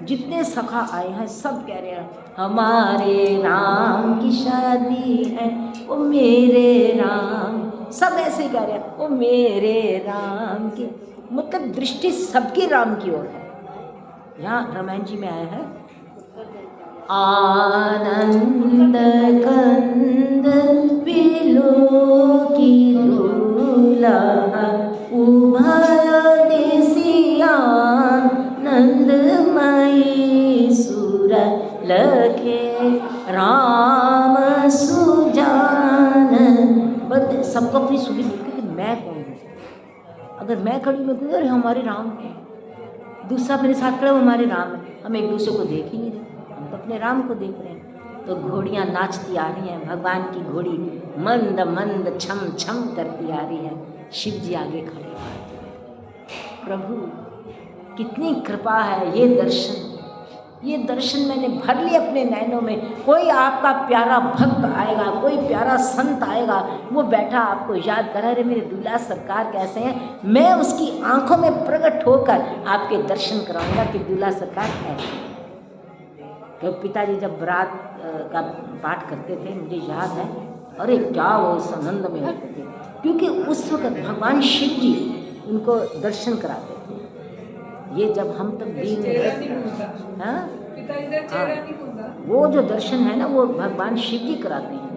जितने सखा आए हैं सब कह रहे हैं हमारे राम की शादी है, वो मेरे राम, सब ऐसे कह रहे हैं वो मेरे राम की, मतलब दृष्टि सबकी राम की ओर है। यहाँ रामायण जी में आया है, आनंद कंद बिलो की दूल्हा, उभय देसिया नंदमयी सुर लखे राम सुजान। बस सबको अपनी सुधि मिलती कि मैं कौन हूँ। अगर मैं खड़ी में कहूँ अरे हमारे राम है, दूसरा मेरे साथ खड़ा वो हमारे राम है, हम एक दूसरे को देख ही नहीं रहे, हम तो अपने राम को देख रहे हैं। तो घोड़ियाँ नाचती आ रही हैं, भगवान की घोड़ी मंद मंद छम छम करती आ रही है, शिव जी आगे खड़े हैं। प्रभु कितनी कृपा है, ये दर्शन मैंने भर लिए अपने नैनों में। कोई आपका प्यारा भक्त आएगा, कोई प्यारा संत आएगा, वो बैठा आपको याद करा, अरे मेरे दूल्हा सरकार कैसे हैं, मैं उसकी आंखों में प्रकट होकर आपके दर्शन कराऊंगा कि दूल्हा सरकार कैसे हैं। तो पिताजी जब बरात का पाठ करते थे, मुझे याद है, अरे क्या वो उस आनंद में होते थे, क्योंकि उस वक्त भगवान शिव जी उनको दर्शन कराते थे। ये जब हम तक दीन वो जो दर्शन है ना, वो भगवान शिव जी कराते हैं।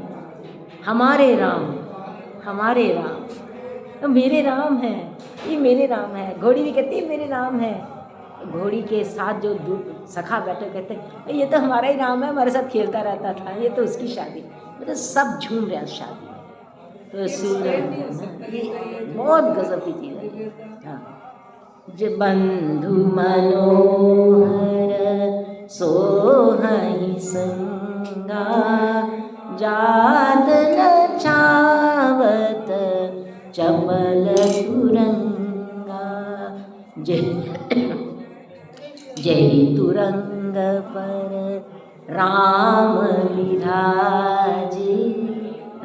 हमारे राम तो मेरे राम है, ये मेरे राम है। घोड़ी भी कहती है मेरे राम है। घोड़ी के साथ जो सखा बैठे कहते हैं ये तो हमारा ही राम है, हमारे साथ खेलता रहता था, ये तो उसकी शादी, मतलब सब झूम रहे हैं शादी। तो सूरज ये बहुत गजब की चीज़ है। हाँ, ज बंधु मनोहर सोहहि संगा, जात न छाव चपल तुरंगा। जय तुरंग पर राम विराजे,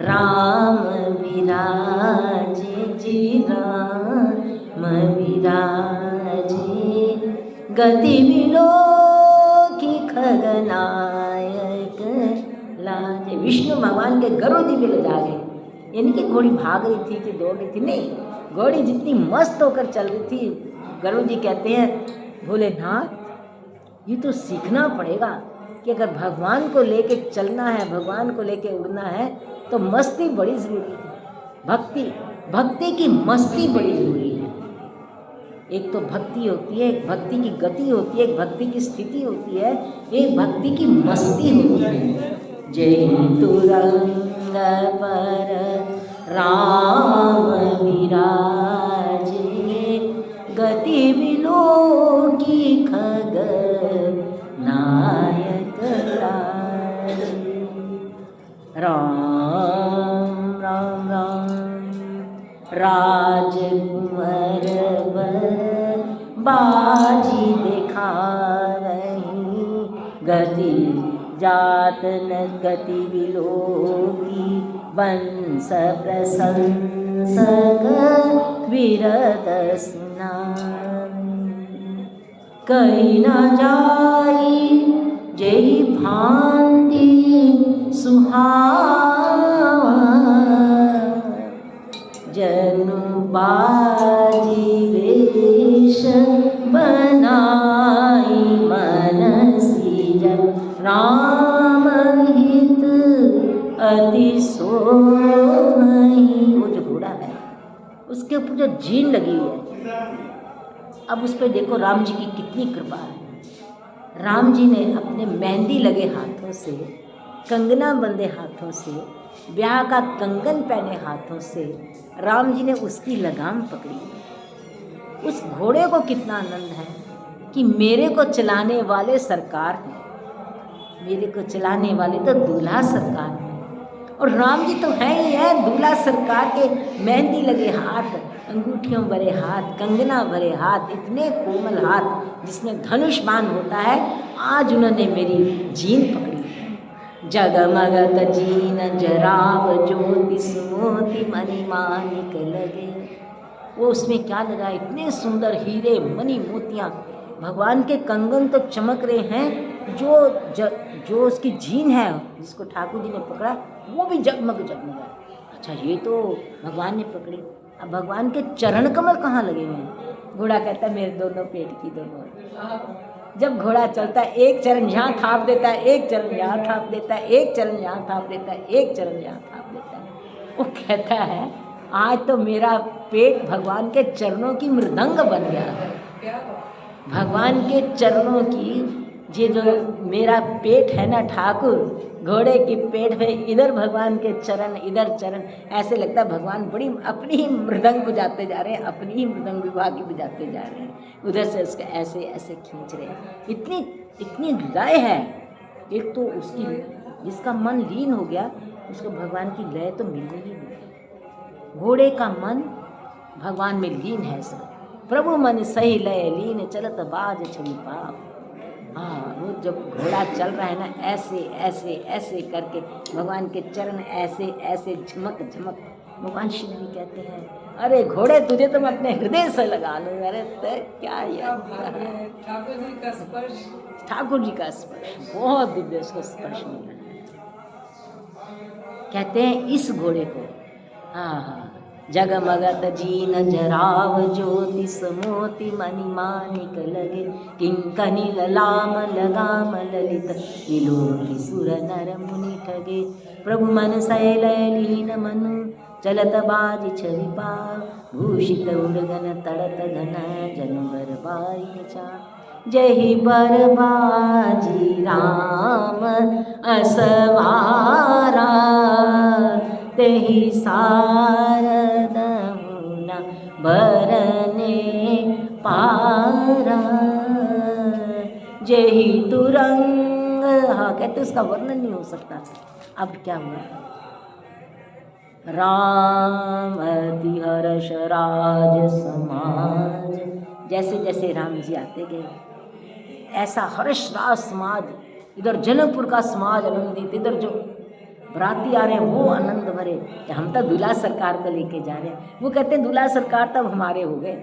राम विराजे जी राम विराजे। गति बिलो की खगनायक लाजे। विष्णु भगवान के गरुड़ जी भी ले जा गए। यानी कि घोड़ी भाग रही थी कि दौड़ रही थी, नहीं, घोड़ी जितनी मस्त होकर चल रही थी। गरुड़ जी कहते हैं भोलेनाथ ये तो सीखना पड़ेगा कि अगर भगवान को लेके चलना है, भगवान को लेके उड़ना है तो मस्ती बड़ी ज़रूरी है। भक्ति की मस्ती बड़ी ज़रूरी है। एक तो भक्ति होती है, एक भक्ति की गति होती है, एक भक्ति की स्थिति होती है, एक भक्ति की मस्ती होती है। जय तुरंग पर राम विराजे, गति बिलो की खग नायक लाजे। राम राम राम राजकुंवर वर बाजी दिखावहीं, गति जात न गति विलोकी, वंश प्रशंसक विरत सुनावहीं। कही न जाई जेहि भांति सुहावा, जनु बाजी वेश बनाई, मन सीजन राम हित अति सोहई। वो जो घोड़ा है उसके ऊपर जो जीन लगी हुई है, अब उस पर देखो राम जी की कितनी कृपा है। राम जी ने अपने मेहंदी लगे हाथों से, कंगना बंधे हाथों से, ब्याह का कंगन पहने हाथों से राम जी ने उसकी लगाम पकड़ी। उस घोड़े को कितना आनंद है कि मेरे को चलाने वाले सरकार हैं, मेरे को चलाने वाले तो दूल्हा सरकार हैं। और राम जी तो है ही है दूल्हा सरकार के। मेहंदी लगे हाथ, अंगूठियों भरे हाथ, कंगना भरे हाथ, इतने कोमल हाथ जिसमें धनुष बाण होता है। आज उन्होंने मेरी जीन पकड़ी। जगमगत जीन जराव ज्योति सुमोति मणि मानिक लगे। वो उसमें क्या लगा, इतने सुंदर हीरे मणि मोतियाँ। भगवान के कंगन तो चमक रहे हैं, जो उसकी जीन है जिसको ठाकुर जी ने पकड़ा वो भी जगमग जगमग है। अच्छा ये तो भगवान ने पकड़ी। अब भगवान के चरण कमल कहाँ लगे हुए हैं? घोड़ा कहता है मेरे दोनों पेट की दोनों। जब घोड़ा चलता है एक चरण यहाँ थाप देता है, एक चरण यहाँ थाप देता है, एक चरण यहाँ थाप देता है, एक चरण यहाँ थाप देता है। वो कहता है आज तो मेरा पेट भगवान के चरणों की मृदंग बन गया है। भगवान के चरणों की ये जो मेरा पेट है ना ठाकुर, घोड़े की पेट पे इधर भगवान के चरण, इधर चरण, ऐसे लगता है भगवान बड़ी अपनी ही मृदंग बजाते जा रहे हैं, अपनी ही मृदंग विभाग बजाते जा रहे हैं। उधर से उसके ऐसे ऐसे खींच रहे हैं। इतनी लय है। एक तो उसकी जिसका मन लीन हो गया उसको भगवान की लय तो मिलनी ही नहीं। घोड़े का मन भगवान में लीन है सब। प्रभु मन सही लय लीन चलत बाज छवि पाप। हाँ वो जब घोड़ा चल रहा है ना ऐसे ऐसे ऐसे करके भगवान के चरण ऐसे ऐसे झमक झमक। भगवान शिव जी कहते हैं अरे घोड़े तुझे तो मैं अपने हृदय से लगा लूँ। अरे तो क्या यार ठाकुर जी का स्पर्श, ठाकुर जी का स्पर्श बहुत दिव्य, उसको स्पर्श मिला है। कहते हैं इस घोड़े को हाँ जगमगत जीन जराव ज्योति समोति मणि मानिक लगे, किंकनी ललाम लगाम ललित विलोकी सुर नर मुनि ठगे। प्रभु मन शैल लीन मनु चलत बाज छवि पाव, भूषित उड़गन तड़त घन जनु बर बाई चा। जय बर बाजी राम असवारा, तेहि सारद मुना बरने पारा। जेहि तुरंग, हाँ कहते उसका वर्णन नहीं हो सकता। अब क्या हुआ, राम अति हर्ष राज समाज। जैसे जैसे राम जी आते गए ऐसा हर्ष राज समाज, इधर जनकपुर का समाज आनंदित, इधर जो बराती आ रहे हैं वो आनंद भरे कि हम तो दूल्हा सरकार को लेके जा रहे हैं। वो कहते हैं दूल्हा सरकार तब हमारे हो गए,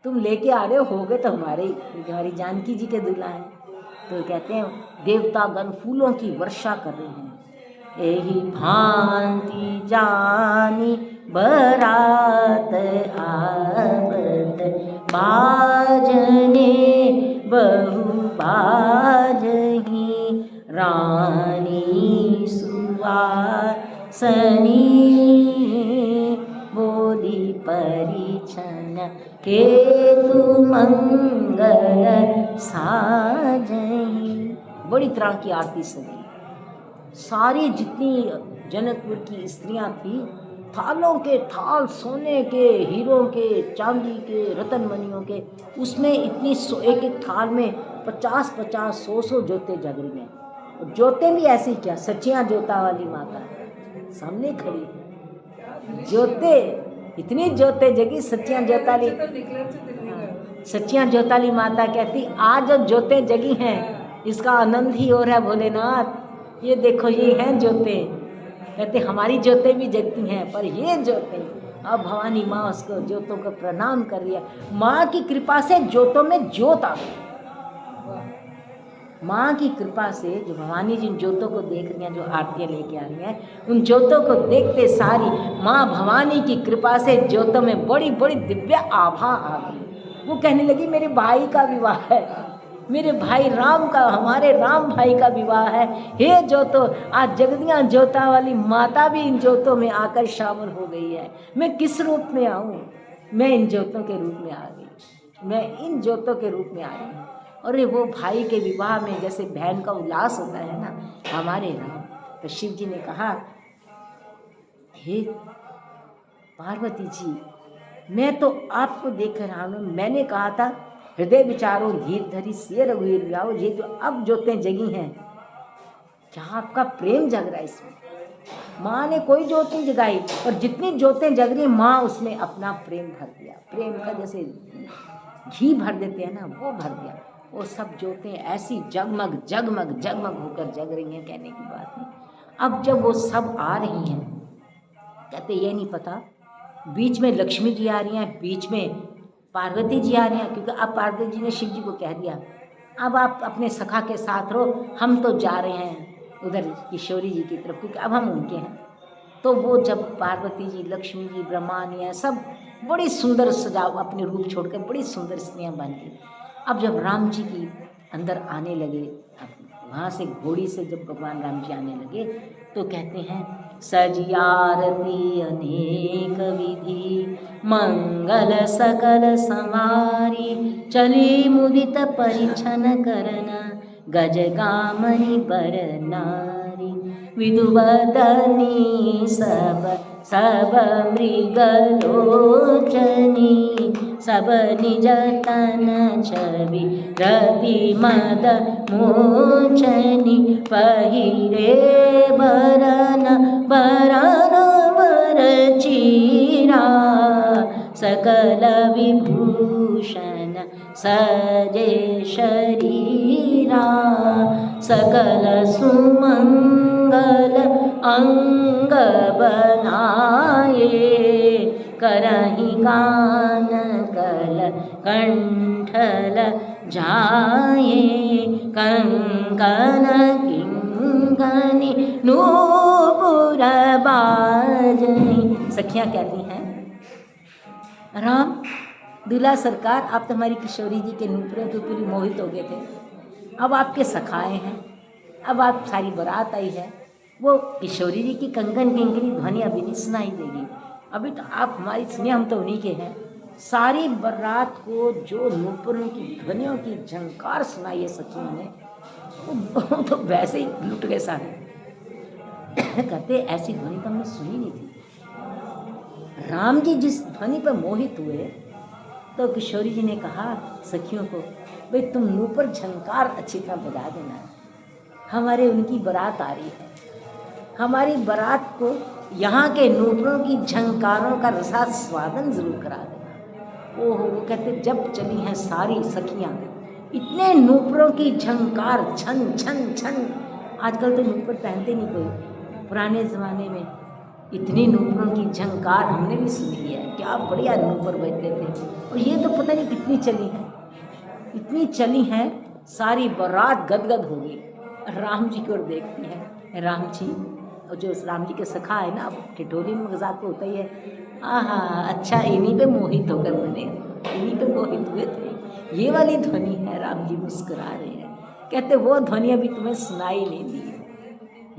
तुम लेके आ रहे हो गए तो हमारे ही, क्योंकि हमारी जानकी जी के दूल्हा हैं। तो कहते हैं देवता गण फूलों की वर्षा कर रहे हैं। एही भांति जानी बरात आवत, बाजने बहु बाजही, रानी सुवासनी बोली परिछन केतु मंगल साजही। बड़ी तरह की आरती सजी। सारी जितनी जनकपुर की स्त्रियां थी, थालों के थाल सोने के, हीरों के, चांदी के, रतन मणियों के, उसमें इतनी एक एक थाल में 50-50, 100-100 जोते जग रही हैं। और जोते भी ऐसी क्या, सच्चियां जोता वाली माता सामने खड़ी है। जोते इतनी जोते जगी, सच्चियां जोताली, सच्चियां जोताली माता कहती आज जो जोते जगी हैं इसका आनंद ही हो रहा है भोलेनाथ। ये देखो ये हैं जोते, कहते हमारी जोते भी जगती हैं, पर ये जोते, अब भवानी माँ उसको जोतों को प्रणाम कर रही है। माँ की कृपा से जोतों में जोत आ गई। माँ की कृपा से जो भवानी जिन जोतों को देख रही हैं, जो आरतियाँ लेके आ रही हैं, उन जोतों को देखते सारी माँ भवानी की कृपा से जोतों में बड़ी बड़ी दिव्य आभा आ गई। वो कहने लगी मेरे भाई का विवाह है, मेरे भाई राम का, हमारे राम भाई का विवाह है। हे जोतो, आज जगदियाँ जोता वाली माता भी इन जोतों में आकर शामिल हो गई है। मैं किस रूप में आऊँ? मैं इन जोतों के रूप में आ गई, मैं इन जोतों के रूप में आ रही हूँ। और वो भाई के विवाह में जैसे बहन का उल्लास होता है ना, हमारे राम, तो शिव जी ने कहा हे पार्वती जी, मैं तो आपको देख रहा हूँ, मैंने कहा था हृदय विचारो धीर धरी सिय रघुवीर ब्याहो, ये जो अब जोतें जगी हैं, क्या आपका प्रेम जग रहा है इसमें? माँ ने कोई जोत नहीं जगाई, और जितनी जोतें जग रही माँ उसने अपना प्रेम भर दिया। प्रेम का जैसे घी भर देते हैं ना, वो भर दिया। वो सब जोतें ऐसी जगमग जगमग जगमग होकर जग रही हैं, कहने की बात नहीं। अब जब वो सब आ रही हैं, कहते ये नहीं पता बीच में लक्ष्मी जी आ रही हैं, बीच में पार्वती जी आ रही हैं, क्योंकि अब पार्वती जी ने शिव जी को कह दिया अब आप अपने सखा के साथ रहो, हम तो जा रहे हैं उधर किशोरी जी की तरफ, क्योंकि अब हम उनके हैं। तो वो जब पार्वती जी, लक्ष्मी जी, ब्रह्मानिया सब बड़ी सुंदर सजाव, अपने रूप छोड़कर बड़ी सुंदर स्त्रियाँ बन गई। अब जब राम जी की अंदर आने लगे, वहाँ से घोड़ी से जब भगवान राम जी आने लगे, तो कहते हैं सजी आरती अनेक विधि, मंगल सकल संवारी, चली मुदित परिछन करना, गज गामनी बर नारी, विदुवदनी सब सब मृगलोचनी, सब निज तन छवि रति मद मोचनी, पहिरे बरन बरन वर चीरा, सकल विभूषण सजे शरीरा, सकल सुमंगल अंग बनाए, करहि कान कल कंठल जाए, कंकन किंकनी नूपुर बाजनी। सखियाँ कहती हैं राम दूल्हा सरकार, आप तो हमारी किशोरी जी के नूपुरों के पूरी मोहित हो गए थे, अब आपके सखाए हैं, अब आप सारी बारात आई है, वो किशोरी जी की कंगन किंकनी ध्वनि अभी नहीं सुनाई देगी, अभी तो आप हमारी सुनिए, हम तो उन्हीं के हैं। सारी बारात को जो नूपुरों की ध्वनियों की झंकार सुनाई है सखियों ने, वो तो वैसे ही लुट गए सारे। कहते ऐसी ध्वनि तो हमने सुनी नहीं थी। राम जी जिस ध्वनि पर मोहित हुए, तो किशोरी जी ने कहा सखियों को, भाई तुम नूपुर झंकार अच्छी तरह बजा देना, हमारे उनकी बारात आ रही है, हमारी बारात को यहाँ के नूपुरों की झंकारों का रसास्वादन जरूर करा देगा। ओहो, वो कहते जब चली हैं सारी सखियाँ, इतने नूपुरों की झंकार, छन छन छन। आजकल तो नूपुर पहनते नहीं कोई, पुराने ज़माने में इतनी नूपुरों की झंकार हमने भी सुनी है। क्या बढ़िया नूपुर बजते थे। और ये तो पता नहीं कितनी चली है, इतनी चली हैं, सारी बारात गदगद हो गई। राम जी को देखती है, राम जी, और जो राम जी के सखा है ना, अब ठिठोली में मजाक तो होता ही है, आहा अच्छा इन्हीं पे मोहित होकर बने, इन्हीं पे मोहित हुए थे। ये वाली ध्वनि है, राम जी मुस्कुरा रहे हैं, कहते वो ध्वनि अभी तुम्हें सुनाई नहीं दी।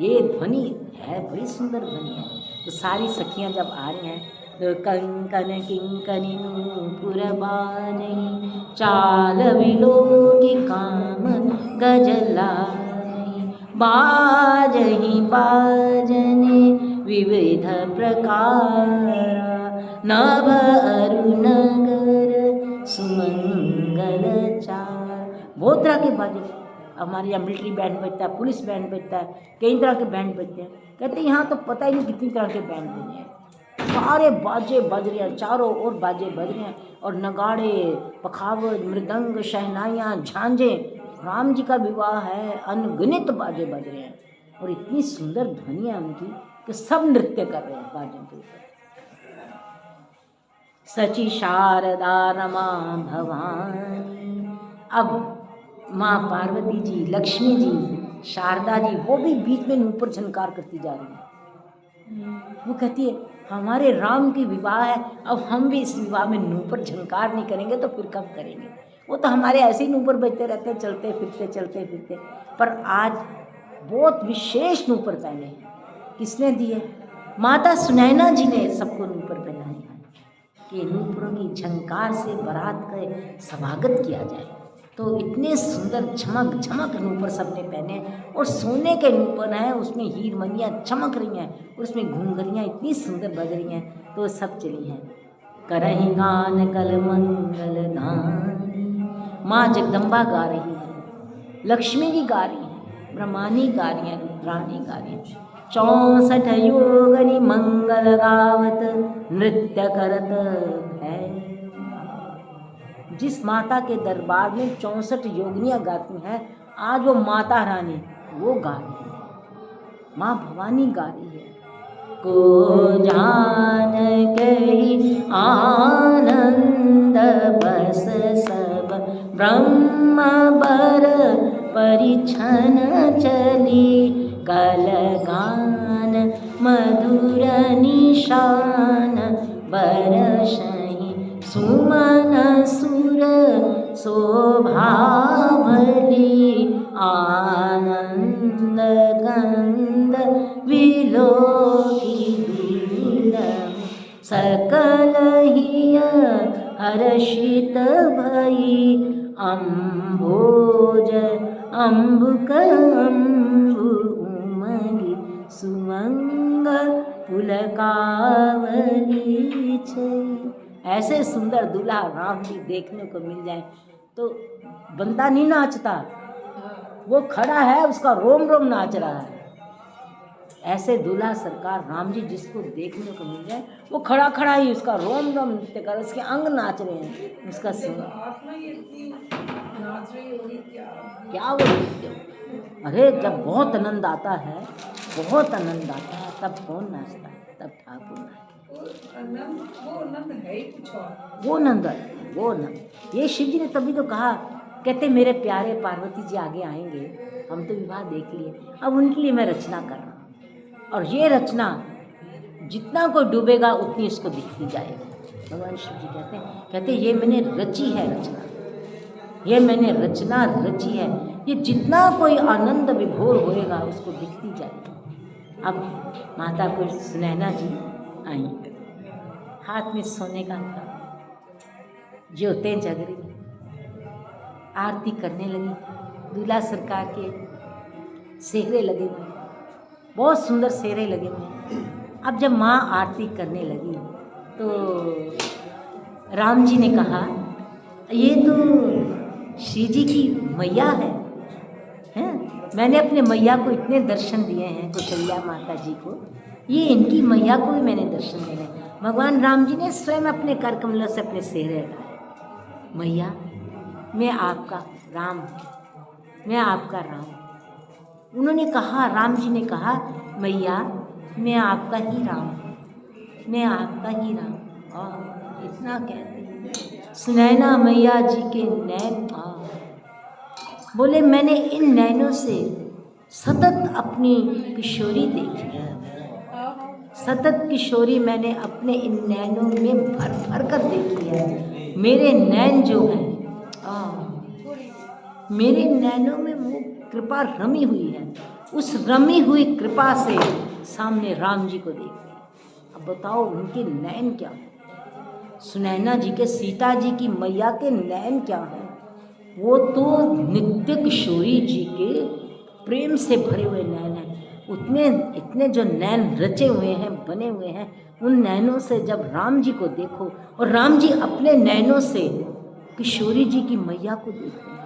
ये ध्वनि है, बड़ी सुंदर ध्वनि है। तो सारी सखियाँ जब आ रही हैं तो कंकन किंकनी नूपुर बाजही, चाल विलोकी काम गजलाई, बाजही बाजने विविध प्रकार, नभ अरुणगर सुमंगल चार। बहुत तरह के बाजे, हमारे यहाँ मिलिट्री बैंड बजता है, पुलिस बैंड बजता है, कई तरह के बैंड बजते हैं। कहते हैं यहाँ तो पता ही नहीं कितनी तरह के बैंड बजे हैं, सारे बाजे बज रहे हैं, चारों ओर बाजे बज रहे हैं, और नगाड़े, पखावज, मृदंग, शहनाइयाँ, झांझे। राम जी का विवाह है, अनगिनत बाजे बज रहे हैं, और इतनी सुंदर ध्वनि है उनकी कि सब नृत्य कर रहे हैं बाजों के ऊपर। सची शारदा रमा भवानी। अब माँ पार्वती जी, लक्ष्मी जी, शारदा जी, वो भी बीच में नूपुर झनकार करती जा रही है। वो कहती है हमारे राम की विवाह है, अब हम भी इस विवाह में नूपुर झनकार नहीं करेंगे तो फिर कब करेंगे। वो तो हमारे ऐसे ही नूपुर बजते रहते हैं, चलते फिरते चलते फिरते। पर आज बहुत विशेष नूपुर पहने हैं। किसने दिए? माता सुनैना जी ने सबको नूपुर पहनाए हैं कि नूपुरों की झंकार से बारात का स्वागत किया जाए। तो इतने सुंदर झमक झमक नूपुर सबने पहने, और सोने के नूपुर हैं, उसमें हीर मनियाँ चमक रही हैं, और उसमें घुंघरियाँ इतनी सुंदर बज रही हैं। तो सब चली हैं। करही गान कल मंगल गानी, माँ जगदम्बा गा रही है, लक्ष्मी जी गा रही हैं, ब्रह्मानी गा रही हैं, रुद्राणी गा रही हैं। 64 योगनी मंगल गावत नृत्य करत है। जिस माता के दरबार में 64 योगिनियाँ गाती हैं, आज वो माता रानी वो गा रही है, माँ भवानी गा रही है। को जान कही आनंद बस सब ब्रह्म बर परिछन चली, कल गान मधुर निशान बरसहि सुमन सुर शोभा भली, आनंद गंध विलोकी दूरम, सकल हिय हर्षित भई, अम्भोज अम्बुक अम्बु उमगी, सुमंगल पुलकावली छई। ऐसे सुंदर दूल्हा राम जी देखने को मिल जाए तो बंदा नहीं नाचता, वो खड़ा है, उसका रोम रोम नाच रहा है। ऐसे दूल्हा सरकार राम जी जिसको देखने को मिल जाए, वो खड़ा खड़ा ही उसका रोम रोम नृत्य कर, उसके अंग नाच रहे हैं, उसका क्या वो नृत्य। अरे जब बहुत आनंद आता है, बहुत आनंद आता है, तब कौन नाचता है? तब ठाकुर नाचता। वो नंद ये शिव जी ने तभी तो कहा, कहते मेरे प्यारे पार्वती जी आगे आएंगे, हम तो विवाह देख लिए, अब उनके लिए मैं रचना कर रहा हूँ, और ये रचना जितना कोई डूबेगा उतनी उसको दिखती जाएगी। भगवान शिव जी कहते ये मैंने रची है रचना, ये मैंने रचना रची है, ये जितना कोई आनंद विभोर होएगा उसको दिखती जाएगी। अब माता को सुनैना जी आई, हाथ में सोने का था, ज्योतें जग रही, आरती करने लगी। दूल्हा सरकार के सेहरे लगे हुए, बहुत सुंदर सेहरे लगे हुए। अब जब माँ आरती करने लगी तो राम जी ने कहा ये तो श्री जी की मैया है? मैंने अपने मैया को इतने दर्शन दिए हैं, कौशल्या माता जी को, ये इनकी मैया को भी मैंने दर्शन देने। भगवान राम जी ने स्वयं अपने कर कमलों से अपने सेहरे हटाए। मैया मैं आपका राम हूँ, मैं आपका राम। उन्होंने कहा, राम जी ने कहा, मैया मैं आपका ही राम हूँ, मैं आपका ही राम। इतना कहते सुनैना मैया जी के नैन बोले मैंने इन नैनों से सतत अपनी किशोरी देखी है, सतत किशोरी मैंने अपने इन नैनों में भर भर कर देखी है। मेरे नैन जो हैं मेरे नैनों में वो कृपा रमी हुई है, उस रमी हुई कृपा से सामने राम जी को देखती। अब बताओ उनके नैन क्या है? सुनैना जी के, सीता जी की मैया के नैन क्या है? वो तो नित्य किशोरी जी के प्रेम से भरे हुए नैन हैं। उतने इतने जो नैन रचे हुए हैं, बने हुए हैं, उन नैनों से जब राम जी को देखो और राम जी अपने नैनों से किशोरी जी की मैया को देखो,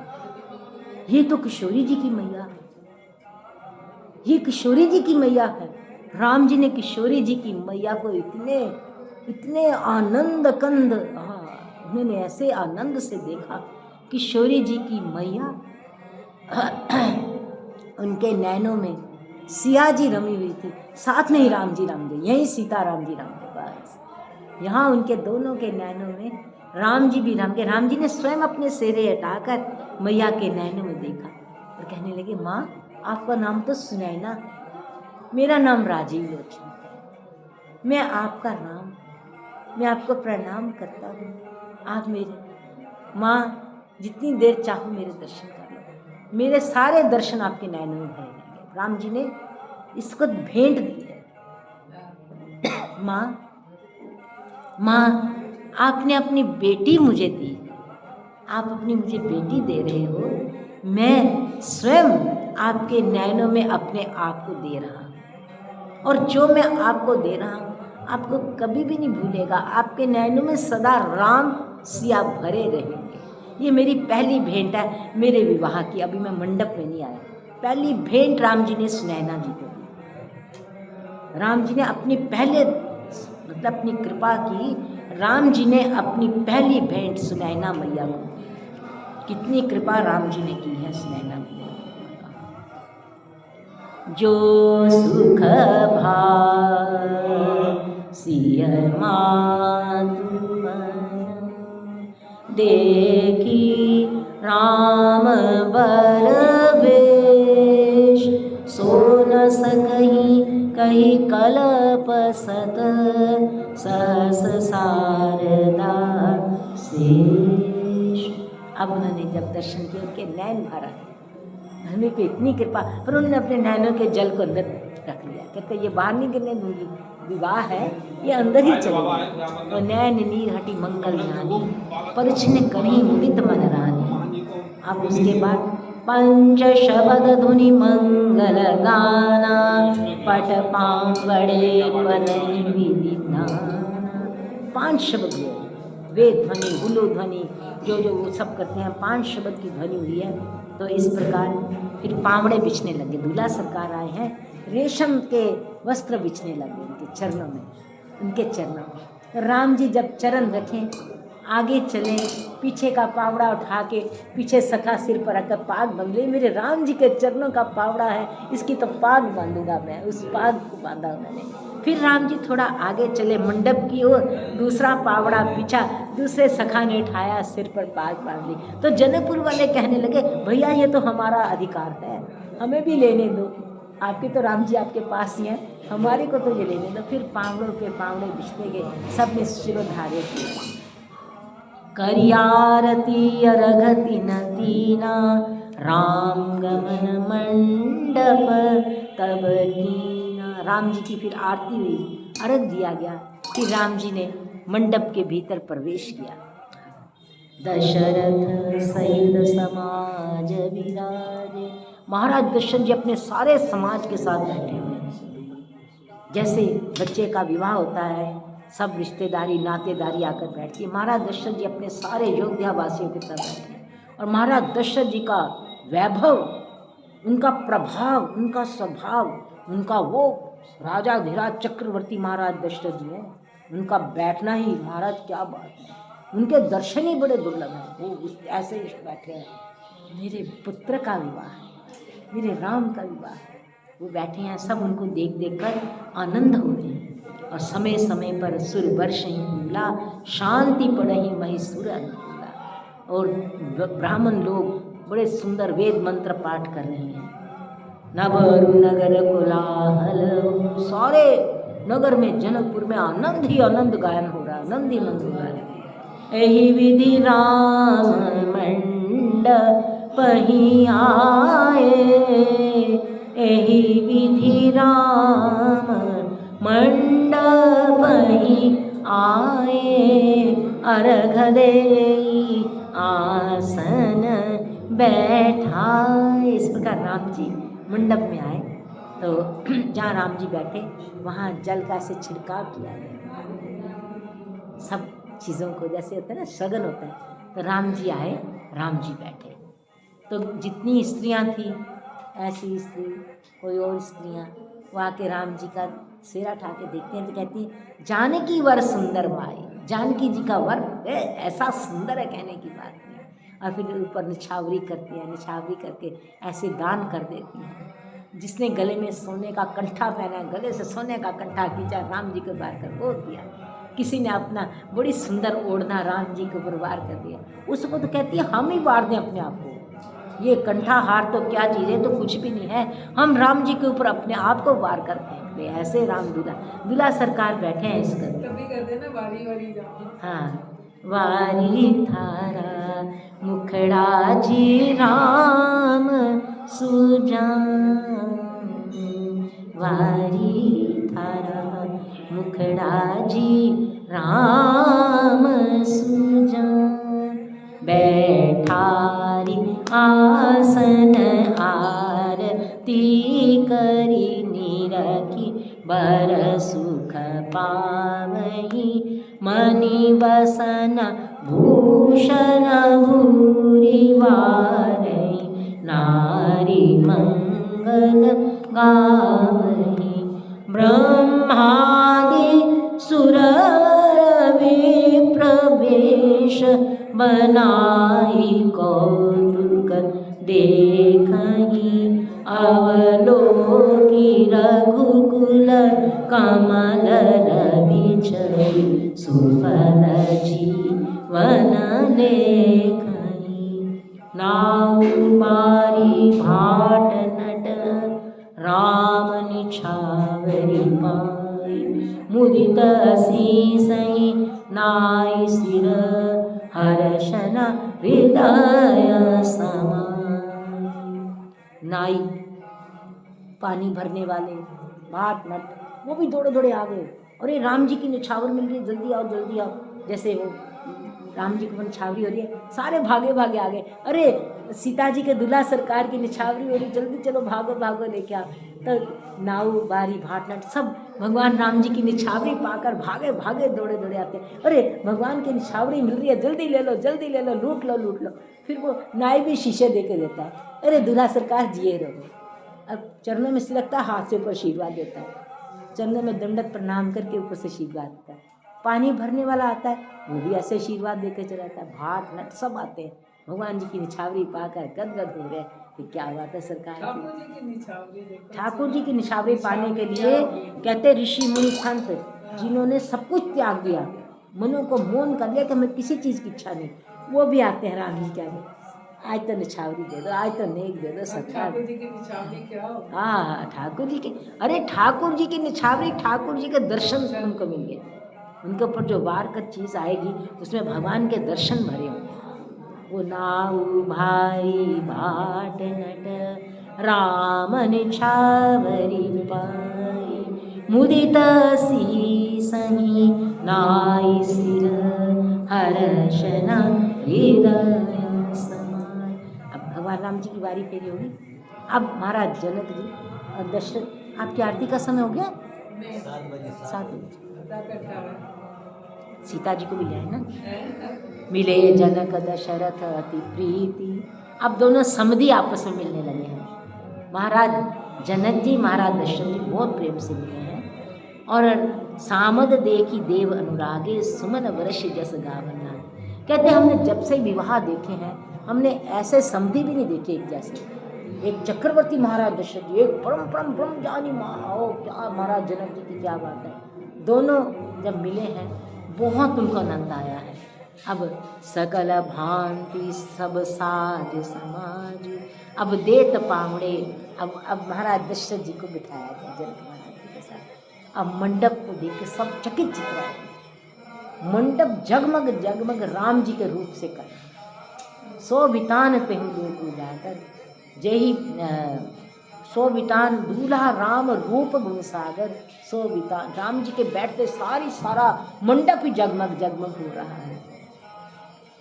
ये तो किशोरी जी की मैया है, ये किशोरी जी की मैया है। राम जी ने किशोरी जी की मैया को इतने इतने आनंद कंद, उन्होंने ऐसे आनंद से देखा। किशोरी जी की मैया उनके नैनों में सिया जी रमी हुई थी, साथ में ही राम जी यहीं सीता राम जी के पास, यहाँ उनके दोनों के नैनों में राम जी भी राम जी ने स्वयं अपने सेरे हटाकर मैया के नैनों में देखा और कहने लगे, माँ आपका नाम तो सुनैना, मेरा नाम राजीव लोचन, मैं आपका राम, मैं आपको प्रणाम करता हूँ। आप मेरे माँ जितनी देर चाहो मेरे दर्शन कर लो, मेरे सारे दर्शन आपके नैनों में भरे रहेंगे। राम जी ने इसको भेंट दी है। माँ आपने अपनी बेटी मुझे दी, आप अपनी मुझे बेटी दे रहे हो, मैं स्वयं आपके नैनों में अपने आप को दे रहा हूँ और जो मैं आपको दे रहा हूँ आपको कभी भी नहीं भूलेगा, आपके नैनों में सदा राम सिया भरे रहेंगे। ये मेरी पहली भेंट है मेरे विवाह की, अभी मैं मंडप में नहीं आया, पहली भेंट राम जी ने सुनैना जी को दी। राम जी ने अपनी पहले मतलब अपनी कृपा की, राम जी ने अपनी पहली भेंट सुनैना मैया को। कितनी कृपा राम जी ने की है सुनैना मैया। जो सुख भाव सिय मातु देखी राम बर वेश, सो न सकहि कही कल्प सत, सहस शारदा शेष। अब उन्होंने जब दर्शन किए उनके नैन भरा, हमें पे इतनी कृपा, पर उन्होंने अपने नैनों के जल को अंदर रख लिया, कहते ये बाहर नहीं गिरने दूंगी, विवाह है ये अंदर ही चलेगा। तो नैन नीर हटी मंगल यानी, परिछन करी मुदित मन रानी। अब उसके बाद पंच शब्द धुनि मंगल गाना, पट पांगड़े पनई विधि नाना। 5 शब्द हुए, वेद ध्वनि, हुलू ध्वनि, जो वो सब करते हैं, 5 शब्द की ध्वनि हुई है। तो इस प्रकार फिर पावड़े बिछने लगे, दूल्हा सरकार आए हैं, रेशम के वस्त्र बिछने लगे उनके चरणों में, उनके चरणों में। राम जी जब चरण रखें, आगे चलें, पीछे का पावड़ा उठा के पीछे सखा सिर पर रखकर पाग बांध ले, मेरे राम जी के चरणों का पावड़ा है, इसकी तो पाग बांधूंगा मैं। उस पाग को बांधा उन्होंने। फिर राम जी थोड़ा आगे चले मंडप की ओर, दूसरा पावड़ा बिछा, दूसरे सखा ने उठाया, सिर पर पाग बांध ली। तो जनकपुर वाले कहने लगे, भैया ये तो हमारा अधिकार है, हमें भी लेने दो, आपके तो राम जी आपके पास ही हैं, हमारे को तो ये लेने दो। फिर पावड़ों के पावड़े बिछते गए, सब ने शिरोधार्य किए। करियारती अरघति नदीना, राम गमन मंडप तब कीना। राम जी की फिर आरती हुई, अर्घ दिया गया, फिर राम जी ने मंडप के भीतर प्रवेश किया। दशरथ सहित समाज विराजे, महाराज दशरथ जी अपने सारे समाज के साथ बैठे हुए हैं। जैसे बच्चे का विवाह होता है, सब रिश्तेदारी नातेदारी आकर बैठती है, महाराज दशरथ जी अपने सारे अयोध्या वासियों के साथ बैठे हैं। और महाराज दशरथ जी का वैभव, उनका प्रभाव, उनका स्वभाव, उनका वो राजा धीराज चक्रवर्ती महाराज दशरथ जी हैं, उनका बैठना ही महाराज क्या बात है, उनके दर्शन ही बड़े दुर्लभ हैं। वो ऐसे ही बैठे हैं, मेरे पुत्र का विवाह है, मेरे राम का विवाह है, वो बैठे हैं, सब उनको देख देख कर आनंद हो रहे हैं। और समय समय पर सुर वर्ष ही मिला, शांति पड़ही महिसुर अनुकूला। और ब्राह्मण लोग बड़े सुंदर वेद मंत्र पाठ कर रहे हैं। नबर नगर कोलाहल, सारे नगर में जनकपुर में आनंद ही आनंद गायन हो रहा है, आनंद ही आनंद हो रहा है। एहि विधि राम मंडप ही आए, एहि विधि राम मंडप ही आए, अर्घ देई आसन बैठाए। इस प्रकार राम जी मंडप में आए तो जहाँ राम जी बैठे वहाँ जल का से छिड़काव किया गया, सब चीज़ों को जैसे होता है ना, सगन होता है। तो राम जी आए, राम जी बैठे, तो जितनी स्त्रियाँ थी, ऐसी स्त्री कोई और स्त्रियाँ, वो आके राम जी का सेरा ठा के देखते हैं तो कहती हैं जानकी वर सुंदर माई, जानकी जी का वर ऐसा सुंदर है, कहने की बात नहीं। और फिर ऊपर निछावरी करती हैं, निछावरी करके ऐसे दान कर देती हैं। जिसने गले में सोने का कंठा पहना, गले से सोने का कंठा खींचा, राम जी को बार कर वो दिया। किसी ने अपना बड़ी सुंदर ओढ़ना राम जी के ऊपर वार कर दिया, उसको तो कहती है हम ही वार दें अपने आप को, ये कंठा हार तो क्या चीज़ है, तो कुछ भी नहीं है, हम राम जी के ऊपर अपने आप को वार करते हैं। ऐसे राम दूल्हा सरकार बैठे हैं इसका तभी कहते हैं ना वारी वारी जाओ। हाँ, वारी थारा मुखड़ा जी राम सुजान, वारी थारा मुखड़ा जी राम सुजान, बैठारी आसन आरती करी निरखी बर सुख पावही, मणि बसन भूषण भूरि वारई, नारी मंगल गावही, ब्रह्मादि सुरर विप्रवेश बनाई कौतुक देखही, अवलोकी रघुकुल कमल विचरी, सुफल जीवन लेखनी, नाउ बारी भाट नट राम निछावरी पाई, मुदित सीसई नाई सिर हर्षण हृदय समाई। नाई पानी भरने वाले भाट नट वो भी दौड़े दौड़े आ गए, अरे राम जी की निछावर मिल रही है, जल्दी आओ जल्दी आओ। जैसे वो राम जी की निछावरी हो रही है, सारे भागे भागे आ गए, अरे सीता जी के दूल्हा सरकार की निछावरी हो रही, जल्दी चलो भागो भागो लेके आओ। तो नाऊ बारी भाट नट सब भगवान राम जी की निछावरी पाकर भागे भागे दौड़े दौड़े आते हैं, अरे भगवान की निछावरी मिल रही है, जल्दी ले लो जल्दी ले लो, लूट लो लूट लो। फिर वो नाई भी शीशे दे के देता है, अरे दूल्हा सरकार जिए रहो। अब चरणों में सिलकता है, हाथ से ऊपर आशीर्वाद देता है, चरणों में दंडक प्रणाम करके ऊपर से आशीर्वाद देता है। पानी भरने वाला आता है, वो भी ऐसे आशीर्वाद देकर चला जाता है। भाट नट सब आते हैं, भगवान जी की निछावरी पाकर गदगद हो रहे कि क्या बात है सरकार की। ठाकुर जी की निछावरी पाने के लिए कहते ऋषि मुनि संत जिन्होंने सब कुछ त्याग दिया, मनों को मौन कर लिया कि हमें किसी चीज़ की इच्छा नहीं, वो भी आते हैं राम जी के आगे, आज तो निछावरी दे दो, आज तो नेक दे दो सरकार। हाँ ठाकुर जी की, अरे ठाकुर जी की निछावरी, ठाकुर जी के दर्शन उनको मिल गए, उनके ऊपर जो वार कर चीज़ आएगी उसमें भगवान के दर्शन भरे होंगे। वो नाऊ भाई भाट नट राम निछावरी पाई, मुदित सीसहि नाई सिर हर्षण हृदय समाई। अब भगवान राम जी की बारी फेरी होगी। अब महाराज जनक जी और दशरथ, आपकी आरती का समय हो गया 7 बजे। सीता जी को भी ले आए ना, मिले जनक दशरथ अति प्रीति। अब दोनों समधी आपस में मिलने लगे हैं। महाराज जनक जी महाराज दशरथ जी बहुत प्रेम से मिले हैं। और सामद देखी देव अनुरागे सुमन वर्ष जस गावना, कहते हमने जब से विवाह देखे हैं हमने ऐसे समधि भी नहीं देखे एक जैसे। एक चक्रवर्ती महाराज दशरथ जी, एक परम परम ब्रह्मज्ञानी क्या महाराज जनक जी की क्या बात है। दोनों जब मिले हैं बहुत उनको आनंद आया है। अब सकल भांति सब साज समाज, अब देत पावड़े, अब महाराज दशरथ जी को बिठाया गया जनक महाराज जी के साथ। अब मंडप को देख के सब चकित चित रहे हैं। मंडप जगमग जगमग राम जी के रूप से कर, सो बितान तेहु लोग उजागर, जही सो बितान दूल्हा राम रूप गुण सागर, सो बितान राम जी के बैठते सारा मंडप ही जगमग जगमग हो रहा है।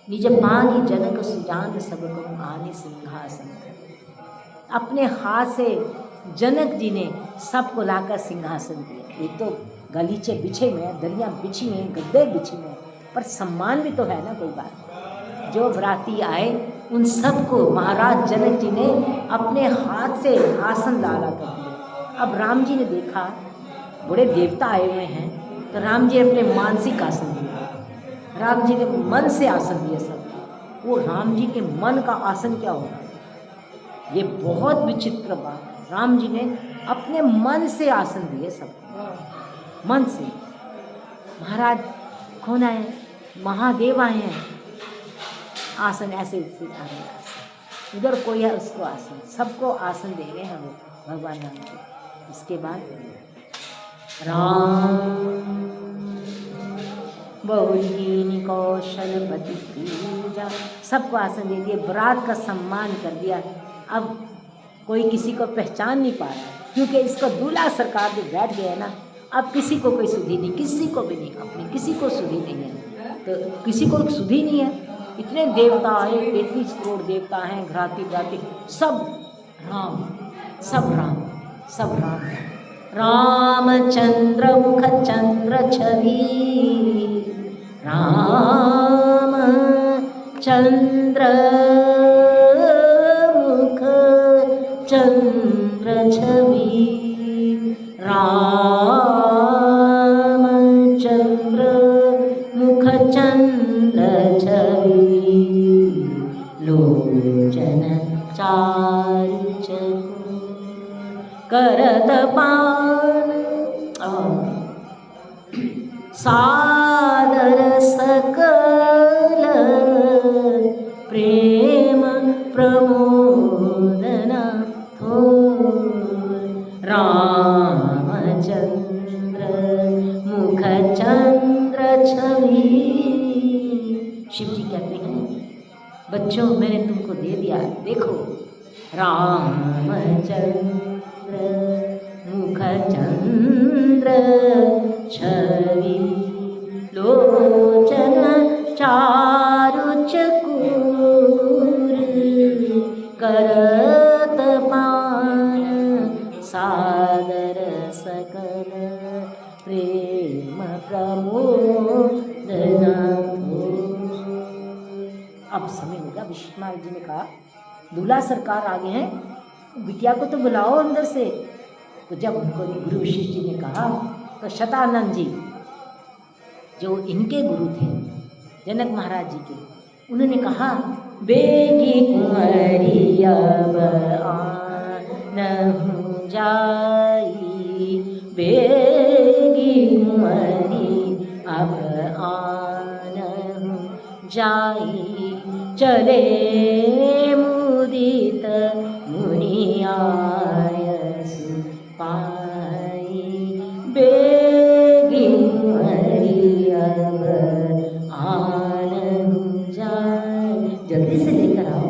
निज पानी जनक सुजान सब को आने सिंहासन, अपने हाथ से जनक जी ने सबको लाकर सिंहासन दिया। ये तो गलीचे बिछे हुए हैं, दरियाँ बिछी हुई हैं, गद्दे बिछे हुए हैं, पर सम्मान भी तो है ना कोई बात। जो बराती आए उन सबको महाराज जनक जी ने अपने हाथ से आसन डाला कर दिया। अब राम जी ने देखा बड़े देवता आए हुए हैं, तो राम जी अपने मानसिक आसन दिया, राम जी ने मन से आसन दिए सब। वो राम जी के मन का आसन क्या होगा, ये बहुत विचित्र बात है। राम जी ने अपने मन से आसन दिए सबको, मन से। महाराज कौन आए, महादेव आए हैं, आसन ऐसे आ रहे हैं, उधर कोई है उसको आसन, सबको आसन दे रहे हैं वो भगवान राम जी। इसके बाद राम बहुलीनी कौशलपति पूजा, सबको आसन दे दिए, बरात का सम्मान कर दिया। अब कोई किसी को पहचान नहीं पा रहा, क्योंकि इसको दूल्हा सरकार जो बैठ गया है ना, अब किसी को कोई सुधि नहीं, किसी को भी नहीं, अपनी किसी को सुधि नहीं है, तो किसी को सुधि नहीं है। इतने देवता आए, 33 करोड़ देवता हैं, घराती घराती सब राम, सब राम, सब राम। रामचंद्र मुख चंद्र छवि, राम चंद्र मुख चंद्र छवि, राम चंद्र मुख चंद्र छवि, लोचन चारु चकोर करत पान, सादर सकल प्रेम प्रमोदना थोर, रामचंद्र मुख चंद्र छवि। शिव जी कहते हैं बच्चों मैंने तुमको दे दिया, देखो रामचंद्र मुख चंद्र छवि, लोचन चारु चकोर करत पान, सादर सकल प्रेम प्रमोदना थोर। अब समय हो गया, विष्णु जी ने कहा दूल्हा सरकार आ गए हैं, बिटिया को तो बुलाओ अंदर से। तो जब उनको गुरु वशिष्ठ जी ने कहा, तो शतानंद जी जो इनके गुरु थे जनक महाराज जी के, उन्होंने कहा बेगी कुंवरी अब आनहु जाई, बेगी कुंवरी अब आनहु जाई, चले मुदित मुनि आयसु पाई, बेगी कुंवरी अब आनहु जाई। जल्दी से लेकर आओ।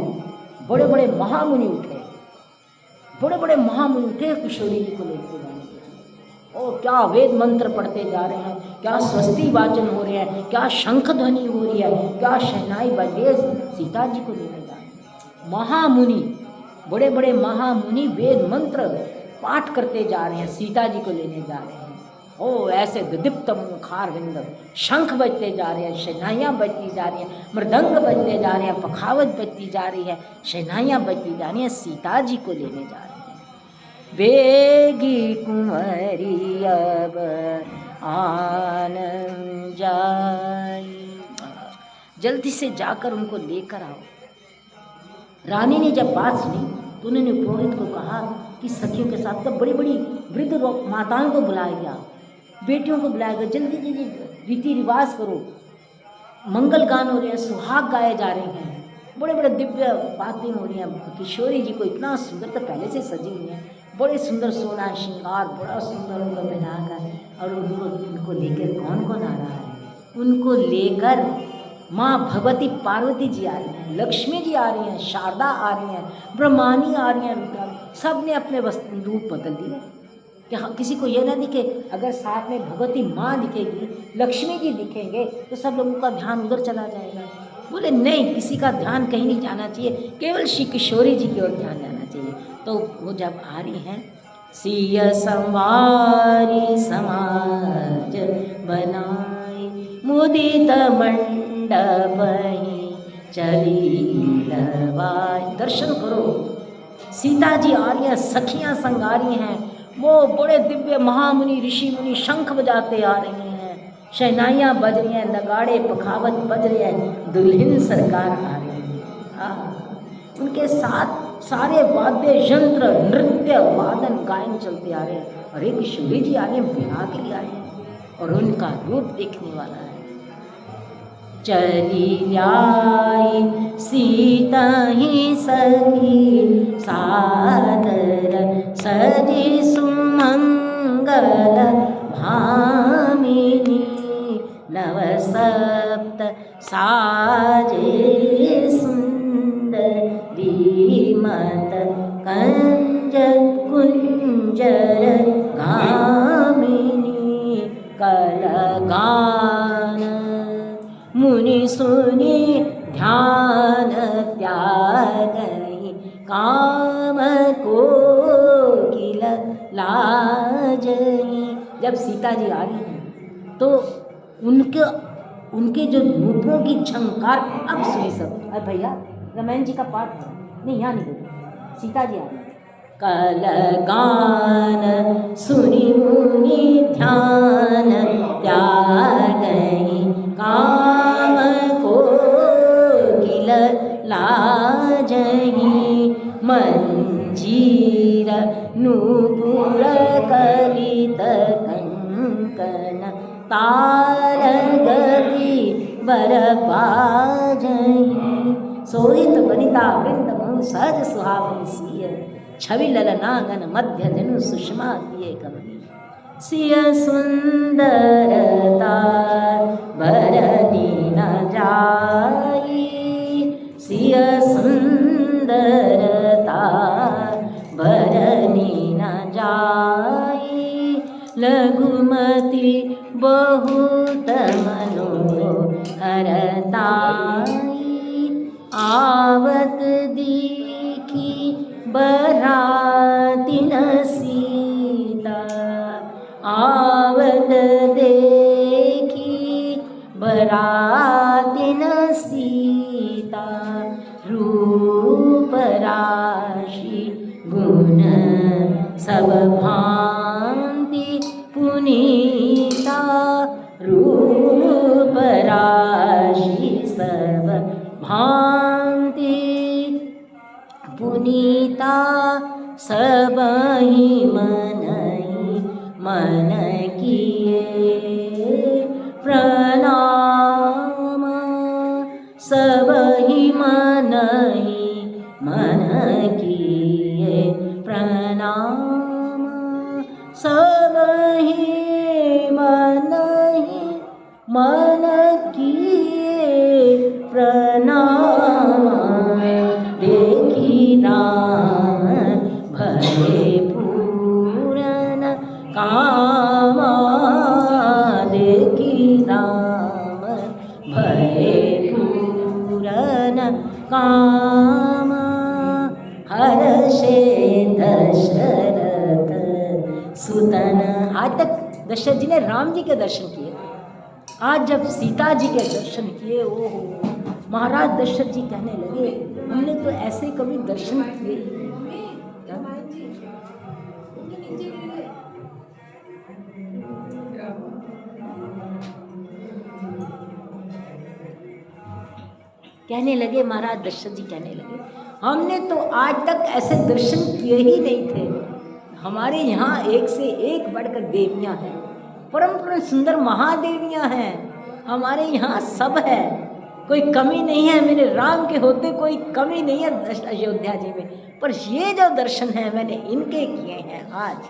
बड़े बड़े महामुनि उठे, बड़े बड़े महामुनि उठे किशोरी जी को लेकर जाने के लिए। और क्या वेद मंत्र पढ़ते जा रहे हैं, क्या स्वस्ति वाचन हो रहे हैं, क्या शंख ध्वनि हो रही है, क्या शहनाई बज रही है, सीता जी को लेने जा रहे हैं। महामुनि, बड़े बड़े महामुनि वेद मंत्र पाठ करते जा रहे हैं, सीता जी को लेने जा रहे हैं। ओ ऐसे दीप्त मुखारविंद, शंख बजते जा रहे हैं, शहनाइयाँ बजती जा रही हैं, मृदंग बजते जा रहे हैं, पखावत बजती जा रही है, शहनाइयाँ बजती जा रही हैं, सीता जी को लेने जा रहे हैं। बेगी कुंवरी अब आन जाई। जल्दी से जाकर उनको लेकर आओ। रानी ने जब बात सुनी तो उन्होंने पुरोहित को कहा कि सखियों के साथ तब बड़ी बड़ी वृद्ध माताओं को बुलाया गया, बेटियों को बुलाया गया, जल्दी जल्दी रीति रिवाज करो, मंगल गान हो रहे हैं, सुहाग गाए जा रहे हैं, बड़े बड़े दिव्य बातें हो रही हैं। किशोरी जी को इतना सुंदर तो पहले से सजी हुई है, बड़े सुंदर सोना श्रृंगार, बड़ा सुंदर उनको पहना कर, और उनको लेकर कौन कौन आ रहा है? उनको लेकर माँ भगवती पार्वती जी आ रही हैं, लक्ष्मी जी आ रही हैं, शारदा आ रही हैं, ब्रह्मानी आ रही हैं, सब ने अपने रूप बदल दिए कि हाँ किसी को ये ना दिखे। अगर साथ में भगवती माँ दिखेगी, लक्ष्मी जी दिखेंगे तो सब लोगों का ध्यान उधर चला जाएगा। बोले नहीं, किसी का ध्यान कहीं नहीं जाना चाहिए, केवल श्री किशोरी जी की ओर ध्यान जाना चाहिए। तो वो जब आ रही हैं, सिय संवारी समाज बनाई, मुदित मंडप चली लवाई। दर्शन करो, सीता जी आ रही हैं, सखियां संग आ रही हैं, वो बड़े दिव्य महामुनि ऋषि मुनि शंख बजाते आ रही हैं, शहनाइयाँ बज रही हैं, नगाड़े पखावत बज रहे हैं, दुल्हन सरकार आ रही है। उनके साथ सारे वाद्य यंत्र, नृत्य, वादन, गायन चलते आ रहे हैं। अरे किशोरी जी आ रहे हैं, बिना के लिए आए हैं, और उनका रूप देखने वाला है। चली आई सीता ही सखी सादर, सजी सुमंगल भामिनी, नव सप्त साजे सुंदरी, मत कंज कुंजर गामिनी, कलगान मुनि सुनि ध्यान त्यागहि, काम कोकिल लाजहि। जब सीता जी आ रही हैं तो उनके जो रूपों की झंकार अब सुनी सब। अरे भैया रामायण जी का पाठ है, नहीं यहाँ नहीं बोलो, सीता जी आ रही हैं। कल गान सुनि मुनि ध्यान त्यागहि, काम कोकिल लाजहि, मंजीर नूपुर कलित कंकन, ताल गति बर बाजहि, सोहित वनिता वृंद मोह सहज सुहावनी सिय, छवि ललनागन मध्य जनु सुषमा दिए कमनी, सिय सुंदरता बरनी न जाई, सिय सुंदरता बरनी न जाई, लघुमति बहुत मनोहरताई, आवत देखी बरातिन सीता, आवत देखी बरातिन सीता, रूप राशि गुण सब भांति पुनीता, रूप राशि सब भांति पुनीता, सबहि मन किए प्रणाम, सबहि मन किए प्रणाम, सबहि मन किए प्रणाम, देखी राम भले पूरन कामा, देखी राम भले पूरन कामा, हर्षे दशरथ सुतन। आज तक दशरथ जी ने राम जी के दर्शन किए, आज जब सीता जी के दर्शन किए, ओहो महाराज दशरथ जी कहने लगे हमने तो ऐसे कभी दर्शन किए। कहने लगे, महाराज दशरथ जी कहने लगे, हमने तो आज तक ऐसे दर्शन किए ही नहीं थे। हमारे यहाँ एक से एक बढ़कर देवियाँ हैं, परम सुंदर महादेवियाँ हैं। हमारे यहाँ सब है, कोई कमी नहीं है। मेरे राम के होते कोई कमी नहीं है अयोध्या जी में, पर ये जो दर्शन है मैंने इनके किए हैं आज।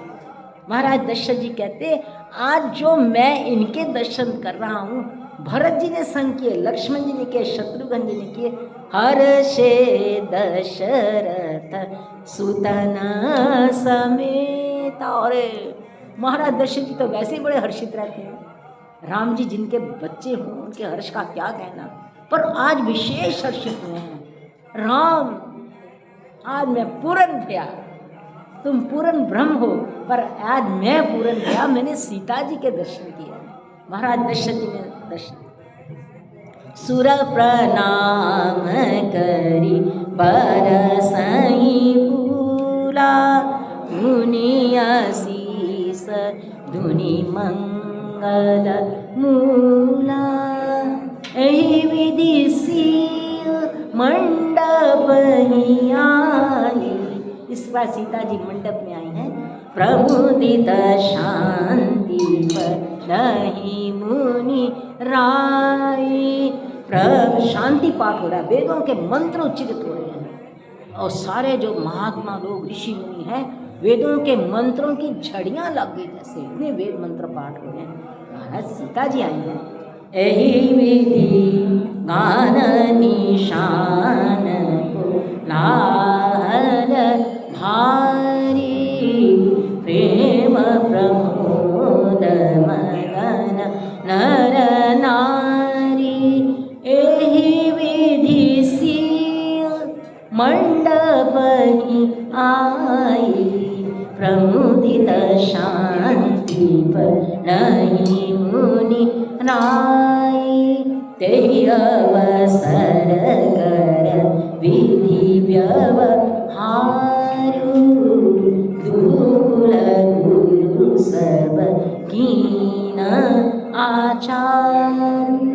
महाराज दशरथ जी कहते, आज जो मैं इनके दर्शन कर रहा हूँ, भरत जी ने संग किए, लक्ष्मण जी ने किए, शत्रुघ्न जी ने किए। हर्षे दशरथ सुतन समेत। और महाराज दशरथ जी तो वैसे ही बड़े हर्षित रहते हैं। राम जी जिनके बच्चे हों उनके हर्ष का क्या कहना, पर आज विशेष हर्षित हुए हैं। राम, आज मैं पूर्ण भया, तुम पूर्ण ब्रह्म हो, पर आज मैं पूर्ण भया, मैंने सीता जी के दर्शन किए। महाराज दशरथ जी ने दर्शन, सुर प्रणाम करी बरसई फूला, मुनि आशीष धुनि मंगल मूला। एहि विधि सीय मंडप ही आई। इस बार सीता जी मंडप में आई हैं। प्रमुदित शांति नहीं मुनि राई। शांति पाठ हो रहा है, वेदों के मंत्र उच्चरित हो रहे हैं, और सारे जो महात्मा लोग ऋषि मुनि हैं, वेदों के मंत्रों की झड़ियाँ लग गई, जैसे इतने वेद मंत्र पाठ हो रहे हैं। महाराज सीता जी आई हैं। एहि विधि गान निशान को लाल भारी, प्रेम प्रमोद मगन नर नारी। एहि विधि सीय मंडप ही आई, प्रमुदित शांति पर नहीं मुनि राई। तेहि अवसर कर विधि व्यवहारु, दुकुल गुरु सब कीन आचारु।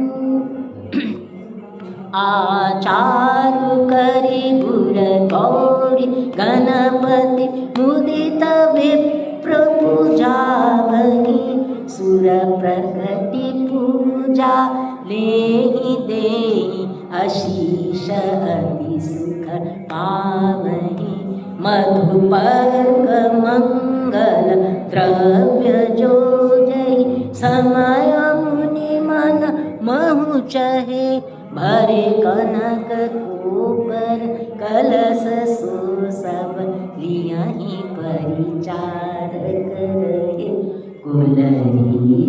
आचारु करि गुर गौरी गणपति, मुदित विप्र पूजा भगी। सुर प्रकटि पूजा लेहि देहि, आशीष अति सुख पावहि। मधुपर्क मंगल द्रव्य जो जहि, समय मुनि मन महु चहे। भरे कनक कोपर कलश सो सब, लियहि परिचारक रहे। कुल रीति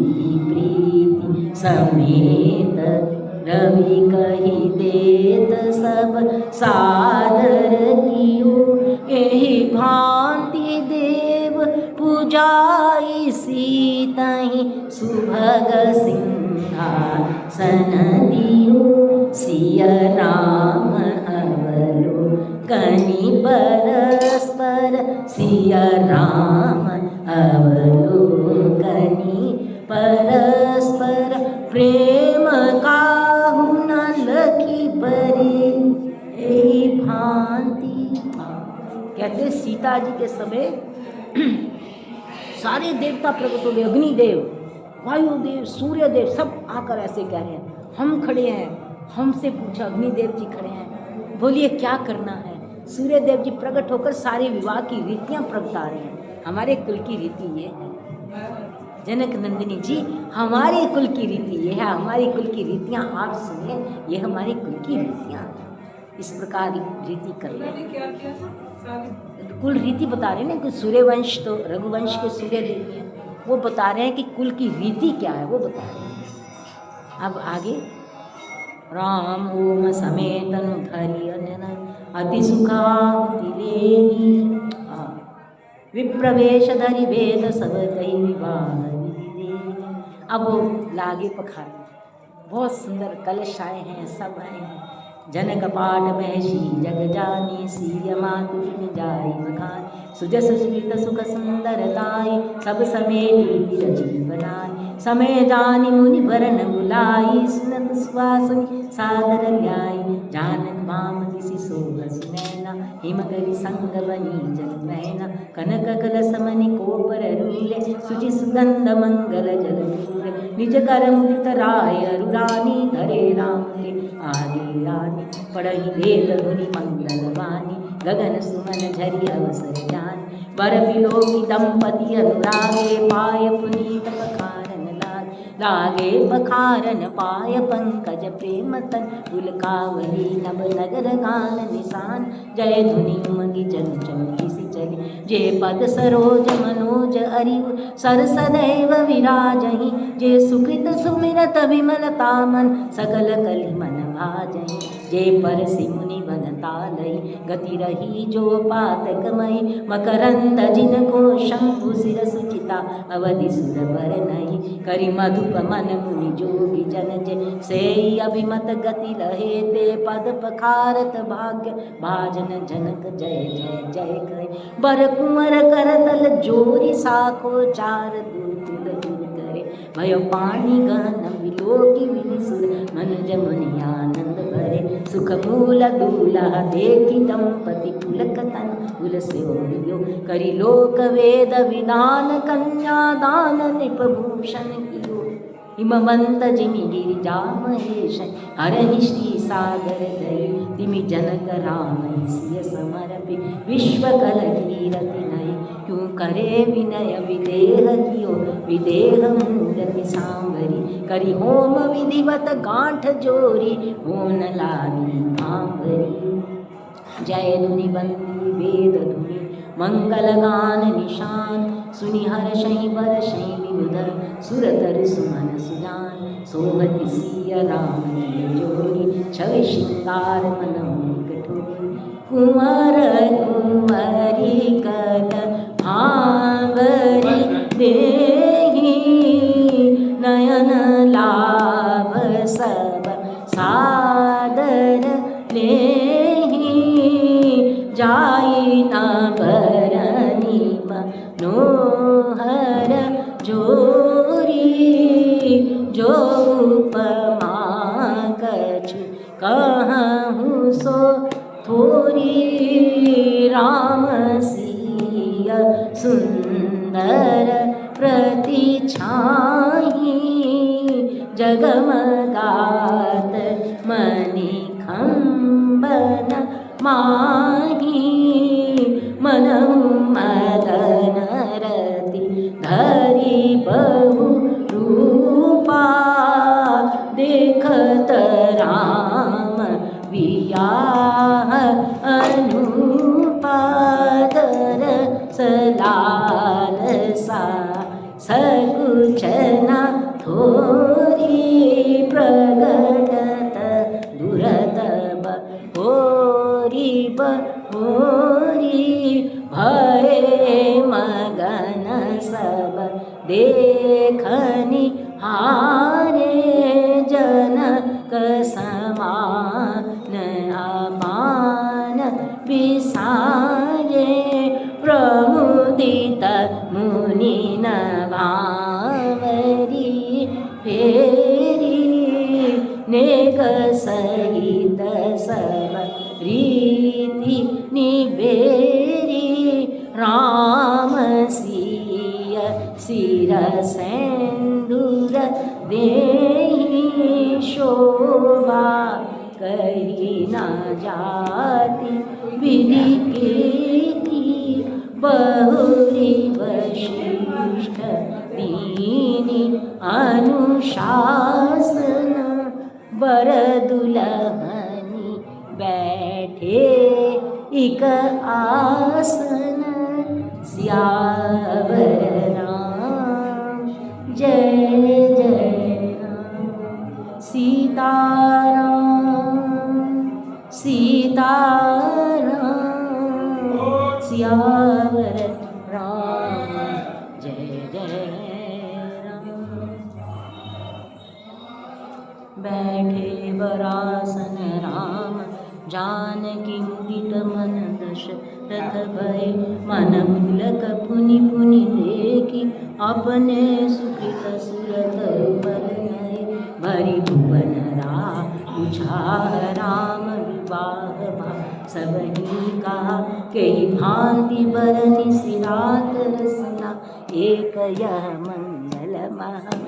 प्रीति समेत रवि कहि देत सब, सादर कियो एहि भांति देव पूजाई। सीतहि सुभग सिंहासन दियो, सिय राम अवलोकनि परस्पर। सिय राम अवलोकनि परस्पर, प्रेम काहू न लखी परे। एहि भांति कहते, सीता जी के समय सारे देवता प्रकट हो गए। अग्निदेव, वायुदेव, सूर्यदेव सब आकर ऐसे कह रहे हैं, हम खड़े हैं। हमसे पूछा, अग्निदेव जी खड़े हैं, बोलिए क्या करना है। सूर्यदेव जी प्रकट होकर सारे विवाह की रीतियाँ प्रगटा रहे हैं। हमारे कुल की रीति ये है, जनक नंदिनी जी, हमारे कुल की रीति ये है। हमारी कुल की रीतियाँ आप सुनिए, ये हमारी कुल की रीतियाँ हैं। इस प्रकार रीति कर रहे हैं। कुल रीति बता रहे हैं ना कि सूर्यवंश तो रघुवंश के सूर्यदेव हैं, वो बता रहे हैं कि कुल की रीति क्या है, वो बता रहे हैं। अब आगे, राम ओम समेतनु धरि अनन, अति सुखावति लेहि। विप्रवेश धरि वेद सब कहि, विवाह विधि देहि। अब वो लागे पखार, बहुत सुंदर कलश आए हैं, सब आए हैं। जनक पाठ महसी जग जानी, सीय मातुनि जाई बखान। सुजस सुमित सुख सुंदरताई, सब समेटी रची बनाई। समय जानी मुनि वरन बुलाई, सुनत सुवासनि सादर ल्याई। जानक भाम किसी सोहस नैना, हिमकरी संग बनी जल मैना, कनक कलश मणि कोपर रूले, सुचि सुगंध मंगल जल पूरे, निज कर मुदित राय अरुरानी, धरे राम के आगे रानी, पढ़हि वेद धुनि मंगल वाणी, गगन सुमन झरि अवसर जान, वर विलोकी दंपति अनुरागे, पाय पुनीत पखारन लागे पखारन पाय पंकज प्रेम तन, उलकावली नभ नगर गान निशान, जय धुनि उमंगी जन चौकिसी चली, जे पद सरोज मनोज अरिव सर सदैव विराजहि, जे सुकृत सुमिरत विमलता मन, सकल कलि मन भाजहि, जे पर सिमुनि बनता लई, गति रही जो पातक मई, मकरंद जिनको शंभु शिरस चिता, अवधि सुर बर नहीं, करि मधुप मन मुनि जोगी जन जे, सेई अभिमत गति रहे ते, पद पखारत भाग्य भाजन जनक जय जय जय कहे, बर कुंवर करतल जोरी साखो, चार दूतुल दूर करे, भयो पानी गहन विलोकी विधि सुर, मनुज मुनि आनंद भरे, सुख मूल दूल्हा देखी दंपति पुलक तन, उलसे ओरियो करि लोक वेद विधान, कन्या दान निपभूषण कियो, हिमवंत जिमि गिरिजा महेश, हरहि श्री सागर दई, तिमि जनक राम सिय समर्पि, विश्व कल कीरति नई, क्यों करे विनय विदेह कियो, विदेह मूरति सांवरी, करि होम विधिवत गांठ जोरी, होन लागी भांवरी, जय धुनि बंदी वेद धुनि मंगल गान निशान, सुनि हर्षहि बरषहि विबुध, सुरतर सुमन सुजान, सोहति सिय राम की जोड़ी, छवि श्रृंगार मनोहर कठोरी, कुंवर कुंवरी कल भांवरी देहि, नयन लाभ सब सादर लेहि, जाई न बरनी मनोहर जोरी, जो उपमा कछु कहूँ सो थोरी, राम सिय सुंदर प्रति छाही, जगमगात मणि खंबन माही, मनहु मदन रति धरि बहु रूपा, देखत राम वियाह अनुपा, तरस लालसा सकुच न थोरी, प्रगटत दुरतब होरी बहोरी, भये मगन सब देखनि हारे, जनक समान अपान विसारे, प्रमुदित मुनि न भांवरी फेरी, नेक सहित सब रीति निबेरी, राम सिय सिर सेंदूर देहि, शोभा करी न जाति विधि कीर्ति, बहुरी वशिष्ठ दीनि अनुशासन, बर दुल्हनि बैठे इक आसन, सियावर राम जय जय राम, सीताराम सीताराम, सियावर राम जय जय राम। बैठे बरासन राम, जानकी मुदित मन दशरथ भय, मन पुलक पुनि पुनि देखी, अपने सुकृत सुरत बल नय, भरि भुवन पूछा राम विवाह भा सबही कहा के भांति बरनि सिरात रसना एक यह मंगल महा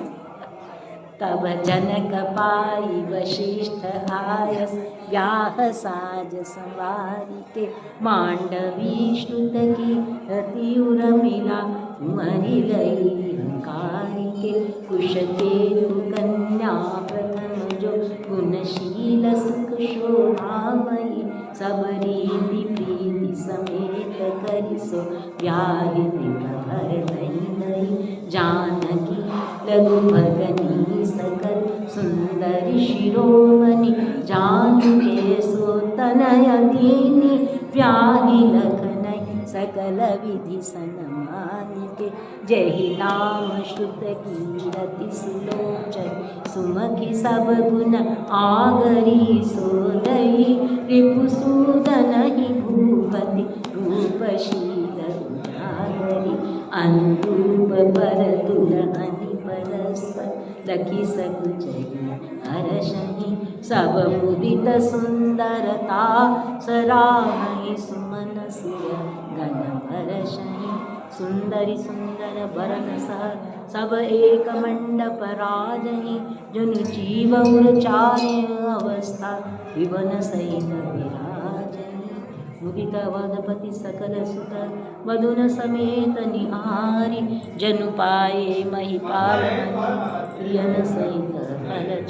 तब जनक पाई वशिष्ठ आयस ब्याह साज संवारी के मांडवी श्रुत की रति उर्मिला कुंवरी लई हंकारी के कुश केतु कन्या प्रथम जो गुणशील सुख शोभामयी सब रीति प्रीति समेत करि सो ब्याहि भर नहीं जानकी लघु भगनी सकल सुंदरी शिरोमणि जान के सो तनय दीनी प्यारी लखनई सकल विधि सनमानि के जहि नाम श्रुत कीरति सुलोचन सुमखि सब गुण आगरी सोदई रिपुसूदन ही भूपति रूपशील उजागरी अनुरूप पर दुलहनि परस्पर लखी सकुचई हरषहि सब मुदित सुंदरता सराहहि सुमन सुर गण भरषहि सुंदरी सुंदर बरन सह सब एक मंडप राजहि जुन जीव उर चारे अवस्था विवन सहित विराजहि मुदित वदपति सकल सुत वधुन समेत निहारी जनु पाए महिपाल प्रियन सहित फल